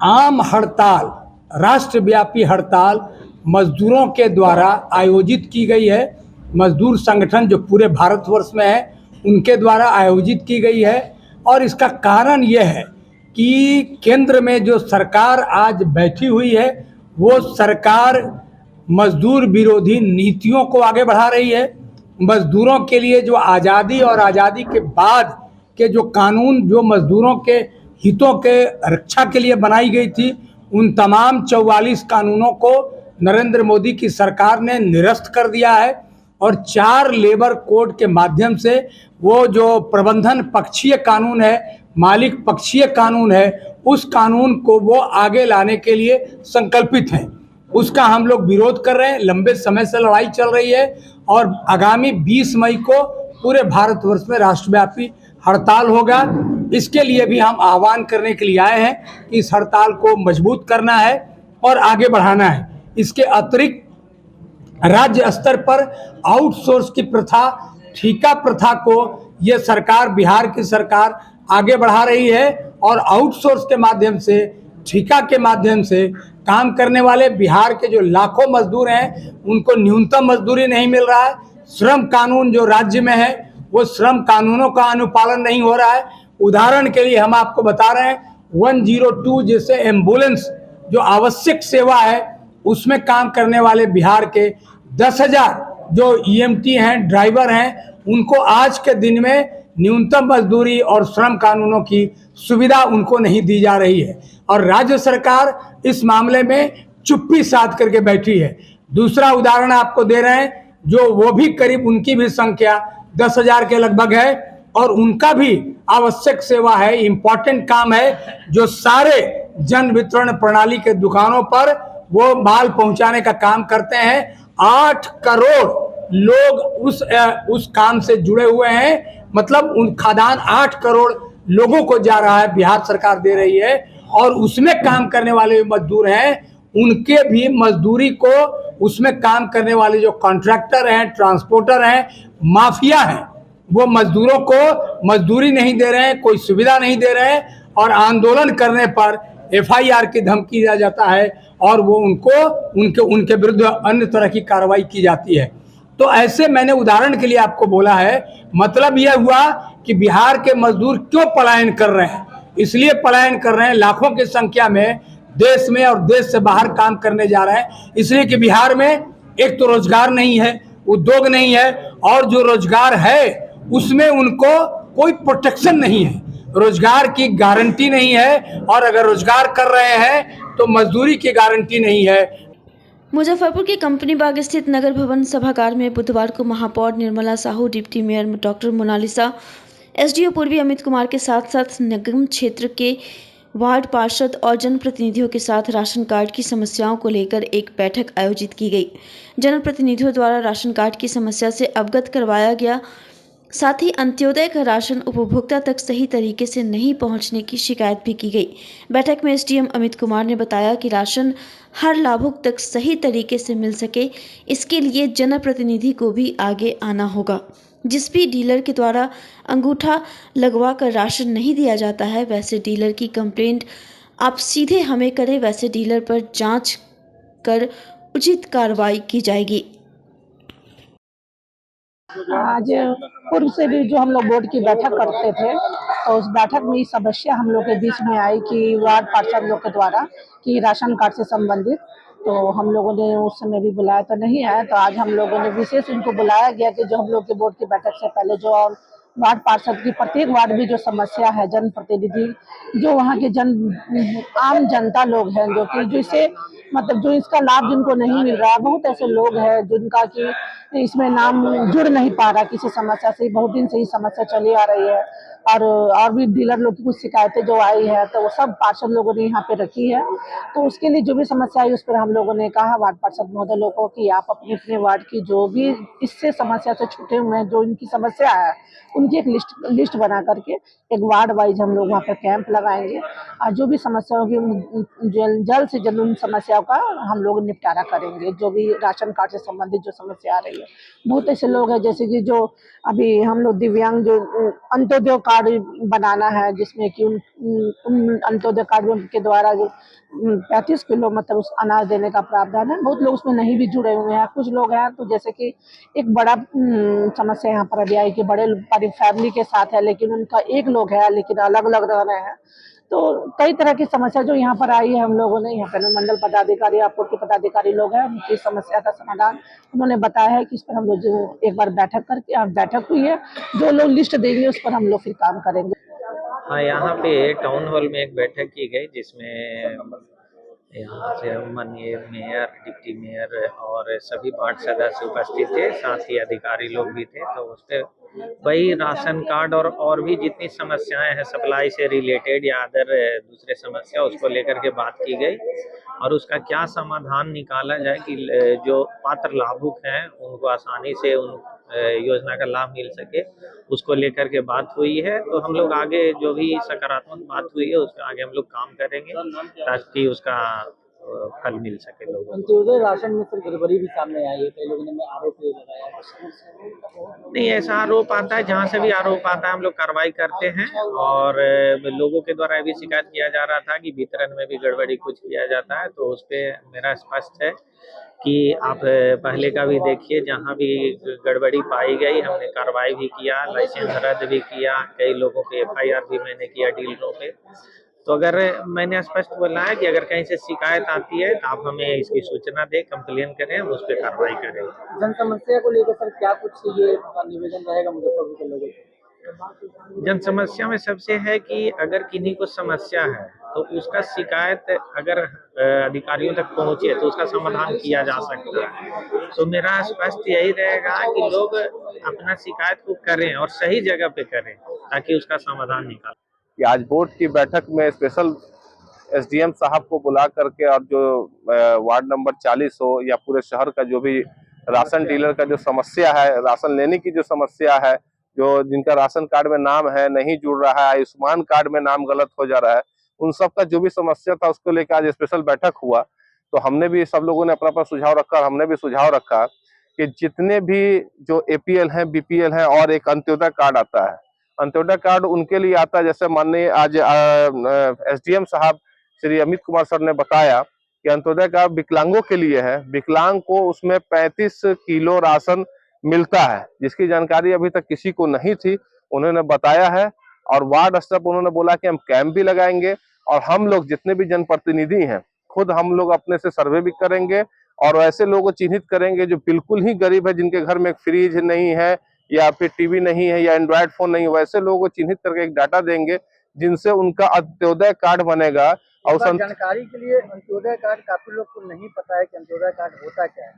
आम हड़ताल, राष्ट्रव्यापी हड़ताल मजदूरों के द्वारा आयोजित की गई है। मजदूर संगठन जो पूरे भारतवर्ष में है उनके द्वारा आयोजित की गई है और इसका कारण यह है कि केंद्र में जो सरकार आज बैठी हुई है वो सरकार मजदूर विरोधी नीतियों को आगे बढ़ा रही है। मजदूरों के लिए जो आज़ादी और आज़ादी के बाद के जो कानून जो मजदूरों के हितों के रक्षा के लिए बनाई गई थी, उन तमाम 44 कानूनों को नरेंद्र मोदी की सरकार ने निरस्त कर दिया है और 4 लेबर कोड के माध्यम से वो जो प्रबंधन पक्षीय कानून है, मालिक पक्षीय कानून है, उस कानून को वो आगे लाने के लिए संकल्पित हैं। उसका हम लोग विरोध कर रहे हैं। लंबे समय से लड़ाई चल रही है और आगामी 20 मई को पूरे भारतवर्ष में राष्ट्रव्यापी हड़ताल होगा। इसके लिए भी हम आह्वान करने के लिए आए हैं कि इस हड़ताल को मजबूत करना है और आगे बढ़ाना है। इसके अतिरिक्त राज्य स्तर पर आउटसोर्स की प्रथा, ठेका प्रथा को ये सरकार, बिहार की सरकार आगे बढ़ा रही है और आउटसोर्स के माध्यम से, ठेका के माध्यम से काम करने वाले बिहार के जो लाखों मजदूर हैं उनको न्यूनतम मजदूरी नहीं मिल रहा है। श्रम कानून जो राज्य में है वो श्रम कानूनों का अनुपालन नहीं हो रहा है। उदाहरण के लिए हम आपको बता रहे हैं 102 जैसे एम्बुलेंस जो आवश्यक सेवा है उसमें काम करने वाले बिहार के 10,000 जो ईएमटी हैं, ड्राइवर हैं, उनको आज के दिन में न्यूनतम मजदूरी और श्रम कानूनों की सुविधा उनको नहीं दी जा रही है और राज्य सरकार इस मामले में चुप्पी साध करके बैठी है। दूसरा उदाहरण आपको दे रहे हैं, जो वो भी करीब उनकी भी संख्या 10,000 के लगभग है और उनका भी आवश्यक सेवा है, इम्पोर्टेंट काम है, जो सारे जन वितरण प्रणाली के दुकानों पर वो माल पहुंचाने का काम करते हैं। 8 करोड़ लोग उस काम से जुड़े हुए हैं, मतलब उन खादान 8 करोड़ लोगों को जा रहा है, बिहार सरकार दे रही है और उसमें काम करने वाले मजदूर हैं, उनके भी मजदूरी को उसमें काम करने वाले जो कॉन्ट्रैक्टर हैं, ट्रांसपोर्टर हैं, माफिया हैं, वो मजदूरों को मजदूरी नहीं दे रहे हैं, कोई सुविधा नहीं दे रहे हैं और आंदोलन करने पर एफआईआर की धमकी दिया जाता है और वो उनके विरुद्ध अन्य तरह की कार्रवाई की जाती है। तो ऐसे मैंने उदाहरण के लिए आपको बोला है। मतलब यह हुआ कि बिहार के मजदूर क्यों पलायन कर रहे हैं, इसलिए पलायन कर रहे हैं, लाखों की संख्या में देश में और देश से बाहर काम करने जा रहे हैं, इसलिए कि बिहार में एक तो रोजगार नहीं है, उद्योग नहीं है और जो रोजगार है उसमें उनको कोई प्रोटेक्शन नहीं है, रोजगार की गारंटी नहीं है और अगर रोजगार कर रहे हैं तो मजदूरी की गारंटी नहीं है। मुजफ्फरपुर के कंपनी बाग स्थित नगर भवन सभागार में बुधवार को महापौर Nirmala Sahu, deputy mayor doctor Monalisa, SDO पूर्वी अमित कुमार के साथ साथ निगम क्षेत्र के वार्ड पार्षद और जनप्रतिनिधियों के साथ राशन कार्ड की समस्याओं को लेकर एक बैठक आयोजित की गई। जनप्रतिनिधियों द्वारा राशन कार्ड की समस्या से अवगत करवाया गया, साथ ही अंत्योदय का राशन उपभोक्ता तक सही तरीके से नहीं पहुंचने की शिकायत भी की गई। बैठक में एसडीएम अमित कुमार ने बताया कि राशन हर लाभुक तक सही तरीके से मिल सके, इसके लिए जनप्रतिनिधि को भी आगे आना होगा। जिस भी डीलर के द्वारा अंगूठा लगवा कर राशन नहीं दिया जाता है, वैसे डीलर की कंप्लेंट आप सीधे हमें करें, वैसे डीलर पर जांच कर उचित कार्रवाई की जाएगी। आज पूर्व से भी जो हम लोग बोर्ड की बैठक करते थे, तो उस बैठक में समस्या हम लोग के बीच में आई कि वार्ड पार्षद लोग के द्वारा कि राशन कार्ड से संबंधित, तो हम लोगों ने उस समय भी बुलाया तो नहीं आया, तो आज हम लोगों ने विशेष उनको बुलाया गया कि जो हम लोग के बोर्ड की बैठक से पहले जो वार्ड पार्षद की प्रत्येक वार्ड में जो समस्या है, जनप्रतिनिधि जो वहाँ के आम जनता लोग हैं जो कि जिसे मतलब जो इसका लाभ जिनको नहीं मिल रहा, बहुत ऐसे लोग हैं जिनका कि इसमें नाम जुड़ नहीं पा रहा किसी समस्या से, बहुत दिन से ही समस्या चली आ रही है और भी डीलर लोग की कुछ शिकायतें जो आई है तो वो सब पार्षद लोगों ने यहाँ पे रखी है। तो उसके लिए जो भी समस्या आई उस पर हम लोगों ने कहा वार्ड पार्षद महोदय लोगों को कि आप अपने अपने वार्ड की जो भी इससे समस्या से छूटे हुए हैं, जो इनकी समस्या है, उनकी एक लिस्ट बना करके एक वार्ड वाइज हम लोग वहाँ पर कैंप लगाएंगे और जो भी समस्या होगी जल्द से जल्द उन समस्याओं का हम लोग निपटारा करेंगे। जो भी राशन कार्ड से संबंधित जो समस्या आ रही है, बहुत ऐसे लोग हैं जैसे कि जो अभी हम लोग दिव्यांग जो अंत्योदय कार्ड बनाना है, जिसमें कि उन अंत्योदय कार्ड के द्वारा जो 35 किलो मतलब उस अनाज देने का प्रावधान है, बहुत लोग उसमें नहीं भी जुड़े हुए हैं। कुछ लोग हैं तो जैसे कि एक बड़ा समस्या यहाँ पर अभी आई कि बड़े फैमिली के साथ है लेकिन उनका एक लोग है लेकिन अलग अलग रह रहे हैं, तो कई तरह की समस्या जो यहाँ पर आई है हम लोगों ने यहाँ पर मंडल पदाधिकारी, आपूर्ति पदाधिकारी लोग हैं, उनकी समस्या का समाधान उन्होंने बताया है कि इस पर हम लोग एक बार बैठक हुई है, जो लोग लिस्ट देंगे उस पर हम लोग फिर काम करेंगे। हाँ, यहाँ पे टाउन हॉल में एक बैठक की गई जिसमें यहाँ से माननीय मेयर, डिप्टी मेयर और सभी वार्ड सदस्य उपस्थित थे, साथ ही अधिकारी लोग भी थे। तो उस पर वही राशन कार्ड और भी जितनी समस्याएं हैं सप्लाई से रिलेटेड या अदर दूसरे समस्या, उसको लेकर के बात की गई और उसका क्या समाधान निकाला जाए कि जो पात्र लाभुक हैं उनको आसानी से उन योजना का लाभ मिल सके, उसको लेकर के बात हुई है। तो हम लोग आगे जो भी सकारात्मक बात हुई है उस पर आगे हम लोग काम करेंगे ताकि उसका फल मिल सके लोगों को। अंत्योदय राशन में फिर गड़बड़ी भी सामने आई है, कई लोगों ने आरोप लगाया। नहीं, ऐसा आरोप आता है, जहाँ से भी आरोप आता है हम लोग कार्रवाई करते हैं और लोगों के द्वारा भी शिकायत किया जा रहा था कि वितरण में भी गड़बड़ी कुछ किया जाता है। तो उस पर मेरा स्पष्ट है कि आप पहले का भी देखिए, जहाँ भी गड़बड़ी पाई गई हमने कार्रवाई भी किया, लाइसेंस रद्द भी किया, कई लोगों पे एफआईआर भी मैंने किया डीलरों पे। तो अगर मैंने स्पष्ट बोला है कि अगर कहीं से शिकायत आती है तो आप हमें इसकी सूचना दें, कंप्लेन करें, हम उस पर कार्रवाई करें। जन समस्या को लेकर सर क्या कुछ ये निवेदन रहेगा मुजफ्फरपुर के लोगों को? जन समस्या में सबसे है कि अगर किन्हीं को समस्या है तो उसका शिकायत अगर अधिकारियों तक पहुंचे तो उसका समाधान किया जा सकता है। तो मेरा स्पष्ट यही रहेगा कि लोग अपना शिकायत को करें और सही जगह पे करें ताकि उसका समाधान निकाले। कि आज बोर्ड की बैठक में स्पेशल एसडीएम साहब को बुला करके और जो वार्ड नंबर 40 हो या पूरे शहर का जो भी राशन डीलर का जो समस्या है, राशन लेने की जो समस्या है, जो जिनका राशन कार्ड में नाम है नहीं जुड़ रहा है, आयुष्मान कार्ड में नाम गलत हो जा रहा है, उन सब का जो भी समस्या था उसको लेकर आज स्पेशल बैठक हुआ। तो हमने भी सब लोगों ने अपना सुझाव रखा, हमने भी सुझाव रखा कि जितने भी जो एपीएल हैं, बीपीएल हैं और एक अंत्योदय कार्ड आता है, अंत्योदय कार्ड उनके लिए आता है। जैसे माननीय आज एसडीएम साहब श्री अमित कुमार सर ने बताया कि अंत्योदय कार्ड विकलांगों के लिए है। विकलांग को उसमें 35 किलो राशन मिलता है, जिसकी जानकारी अभी तक किसी को नहीं थी, उन्होंने बताया है। और वार्ड स्तर पर उन्होंने बोला कि हम कैंप भी लगाएंगे और हम लोग जितने भी जनप्रतिनिधि हैं खुद हम लोग अपने से सर्वे भी करेंगे और ऐसे लोगों को चिन्हित करेंगे जो बिल्कुल ही गरीब है, जिनके घर में फ्रिज नहीं है या फिर टीवी नहीं है या एंड्रॉयड फोन नहीं है, वैसे लोगों को चिन्हित करके एक डाटा देंगे जिनसे उनका अंत्योदय कार्ड बनेगा। और जानकारी के लिए अंत्योदय कार्ड काफी लोग को नहीं पता है कि अंत्योदय कार्ड होता क्या है,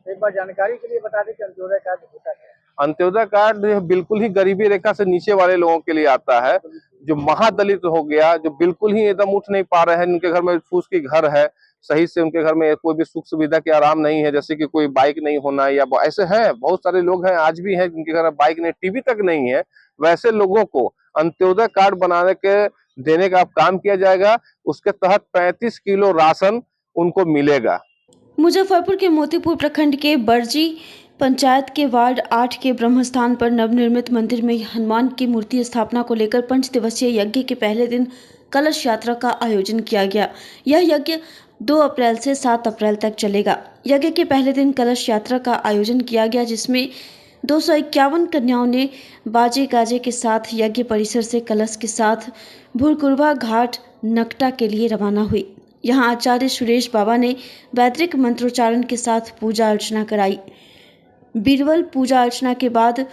एक बार जानकारी के लिए बता दें कि अंत्योदय कार्ड होता क्या है। अंत्योदय कार्ड बिल्कुल ही गरीबी रेखा से नीचे वाले लोगों के लिए आता है, जो महादलित हो गया, जो बिल्कुल ही एकदम उठ नहीं पा रहे हैं, जिनके घर में फूस की घर है, सही से उनके घर में कोई भी सुख सुविधा के आराम नहीं है, जैसे कि कोई बाइक नहीं होना या ऐसे हैं बहुत सारे लोग हैं आज भी हैं जिनके घर में बाइक नहीं, टीवी तक नहीं है। वैसे लोगों को अंत्योदय कार्ड बनाने के देने का काम किया जाएगा। उसके तहत 35 किलो राशन उनको मिलेगा। मुजफ्फरपुर के मोतीपुर प्रखंड के बरजी पंचायत के वार्ड 8 के ब्रह्मस्थान पर नवनिर्मित मंदिर में हनुमान की मूर्ति स्थापना को लेकर 5 दिवसीय यज्ञ के पहले दिन कलश यात्रा का आयोजन किया गया। यह यज्ञ 2 अप्रैल से 7 अप्रैल तक चलेगा। यज्ञ के पहले दिन कलश यात्रा का आयोजन किया गया, जिसमें 251 कन्याओं ने बाजे गाजे के साथ यज्ञ परिसर से कलश के साथ भुरकुरवा घाट नकटा के लिए रवाना हुई। यहाँ आचार्य सुरेश बाबा ने वैदिक मंत्रोच्चारण के साथ पूजा अर्चना कराई। बीरबल पूजा अर्चना के बाद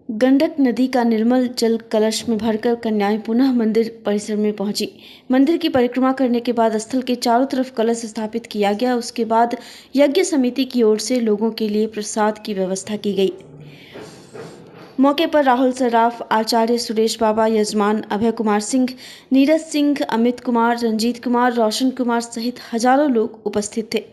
गंडक नदी का निर्मल जल कलश में भरकर कन्याएं पुनः मंदिर परिसर में पहुंची। मंदिर की परिक्रमा करने के बाद स्थल के चारों तरफ कलश स्थापित किया गया। उसके बाद यज्ञ समिति की ओर से लोगों के लिए प्रसाद की व्यवस्था की गई। मौके पर राहुल सराफ, आचार्य सुरेश बाबा, यजमान अभय कुमार सिंह, नीरज सिंह, अमित कुमार, रंजीत कुमार, रोशन कुमार सहित हजारों लोग उपस्थित थे।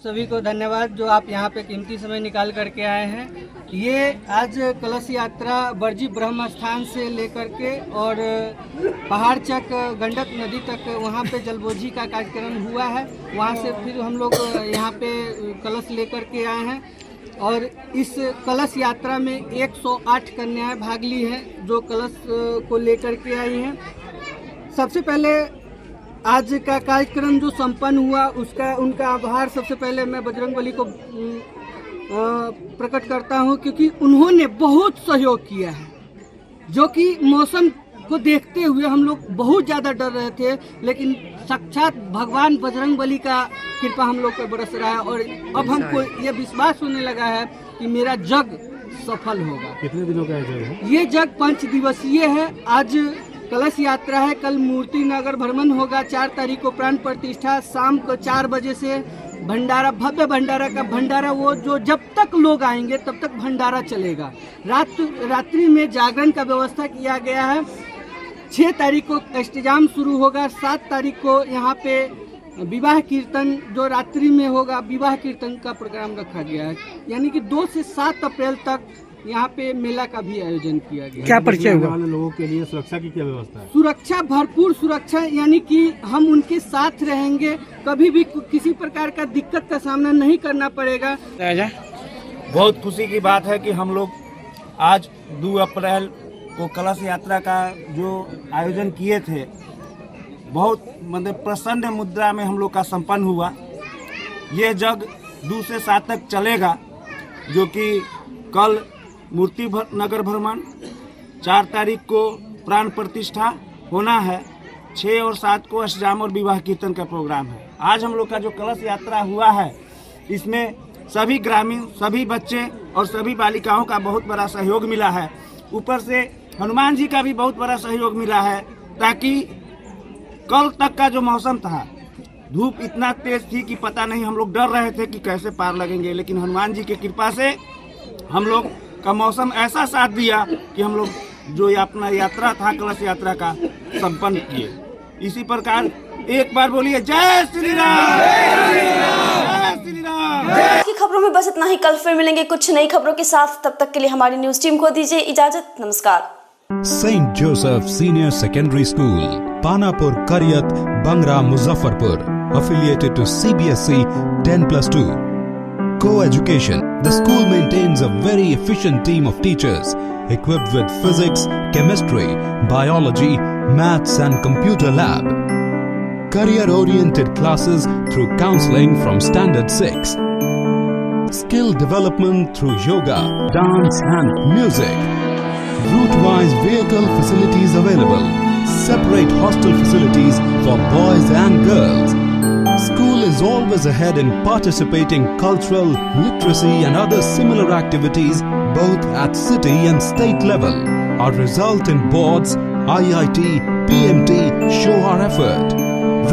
सभी को धन्यवाद जो आप यहाँ पे कीमती समय निकाल करके आए हैं। ये आज कलश यात्रा बरजी ब्रह्म स्थान से लेकर के और पहाड़ चक गंडक नदी तक वहाँ पे जलबोझी का कार्यक्रम हुआ है। वहाँ से फिर हम लोग यहाँ पे कलश लेकर के आए हैं और इस कलश यात्रा में 108 कन्याएं भाग ली हैं जो कलश को लेकर के आई हैं। सबसे पहले आज का कार्यक्रम जो संपन्न हुआ उसका उनका आभार सबसे पहले मैं बजरंगबली को प्रकट करता हूं, क्योंकि उन्होंने बहुत सहयोग किया है। जो कि मौसम को देखते हुए हम लोग बहुत ज़्यादा डर रहे थे, लेकिन साक्षात भगवान बजरंगबली का कृपा हम लोग पर बरस रहा है और अब हमको ये विश्वास होने लगा है कि मेरा जग सफल होगा। कितने दिनों का है? ये जग 5 दिवसीय है। आज कलश यात्रा है, कल मूर्ति नगर भ्रमण होगा, 4 तारीख को प्राण प्रतिष्ठा, शाम को 4 बजे से भंडारा, भव्य भंडारा का भंडारा, वो जो जब तक लोग आएंगे तब तक भंडारा चलेगा। रात्रि में जागरण का व्यवस्था किया गया है। 6 तारीख को अष्टजाम शुरू होगा, 7 तारीख को यहाँ पे विवाह कीर्तन जो रात्रि में होगा, विवाह कीर्तन का प्रोग्राम रखा गया है। यानी कि 2 से 7 अप्रैल तक यहाँ पे मेला का भी आयोजन किया गया। क्या परिचय हुआ वाले लोगों के लिए सुरक्षा की क्या व्यवस्था है? सुरक्षा, भरपूर सुरक्षा, यानी कि हम उनके साथ रहेंगे, कभी भी किसी प्रकार का दिक्कत का सामना नहीं करना पड़ेगा। बहुत खुशी की बात है कि हम लोग आज 2 अप्रैल को कलश यात्रा का जो आयोजन किए थे, बहुत मतलब प्रसन्न मुद्रा में हम लोग का संपन्न हुआ। ये जग 2 से 7 तक चलेगा, जो कि कल मूर्ति नगर भ्रमण, 4 तारीख को प्राण प्रतिष्ठा होना है, 6 और 7 को अष्टजाम और विवाह कीर्तन का प्रोग्राम है। आज हम लोग का जो कलश यात्रा हुआ है, इसमें सभी ग्रामीण, सभी बच्चे और सभी बालिकाओं का बहुत बड़ा सहयोग मिला है। ऊपर से हनुमान जी का भी बहुत बड़ा सहयोग मिला है, ताकि कल तक का जो मौसम था, धूप इतना तेज थी कि पता नहीं, हम लोग डर रहे थे कि कैसे पार लगेंगे, लेकिन हनुमान जी की कृपा से हम लोग का मौसम ऐसा साथ दिया कि हम लोग जो अपना यात्रा था कलश यात्रा का संपन्न किए। इसी प्रकार एक बार बोलिए जय श्री राम, जय श्री राम। आज की खबरों में बस इतना ही। कल फिर मिलेंगे कुछ नई खबरों के साथ। तब तक के लिए हमारी न्यूज टीम को दीजिए इजाजत। नमस्कार। St. Joseph Senior Secondary School, Panapur, Karyat, Bangra, Muzaffarpur, affiliated to CBSE 10+2. Co-education. The school maintains a very efficient team of teachers equipped with physics, chemistry, biology, maths and computer lab. Career-oriented classes through counseling from Standard 6. Skill development through yoga, dance and music. Route-wise vehicle facilities available. Separate hostel facilities for boys and girls. School is always ahead in participating cultural, literacy and other similar activities both at city and state level. Our result in boards, IIT, PMT show our effort.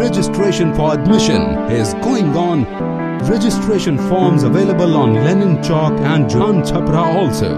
Registration for admission is going on. Registration forms available on Lenin Chowk and Jalan Chhapra also.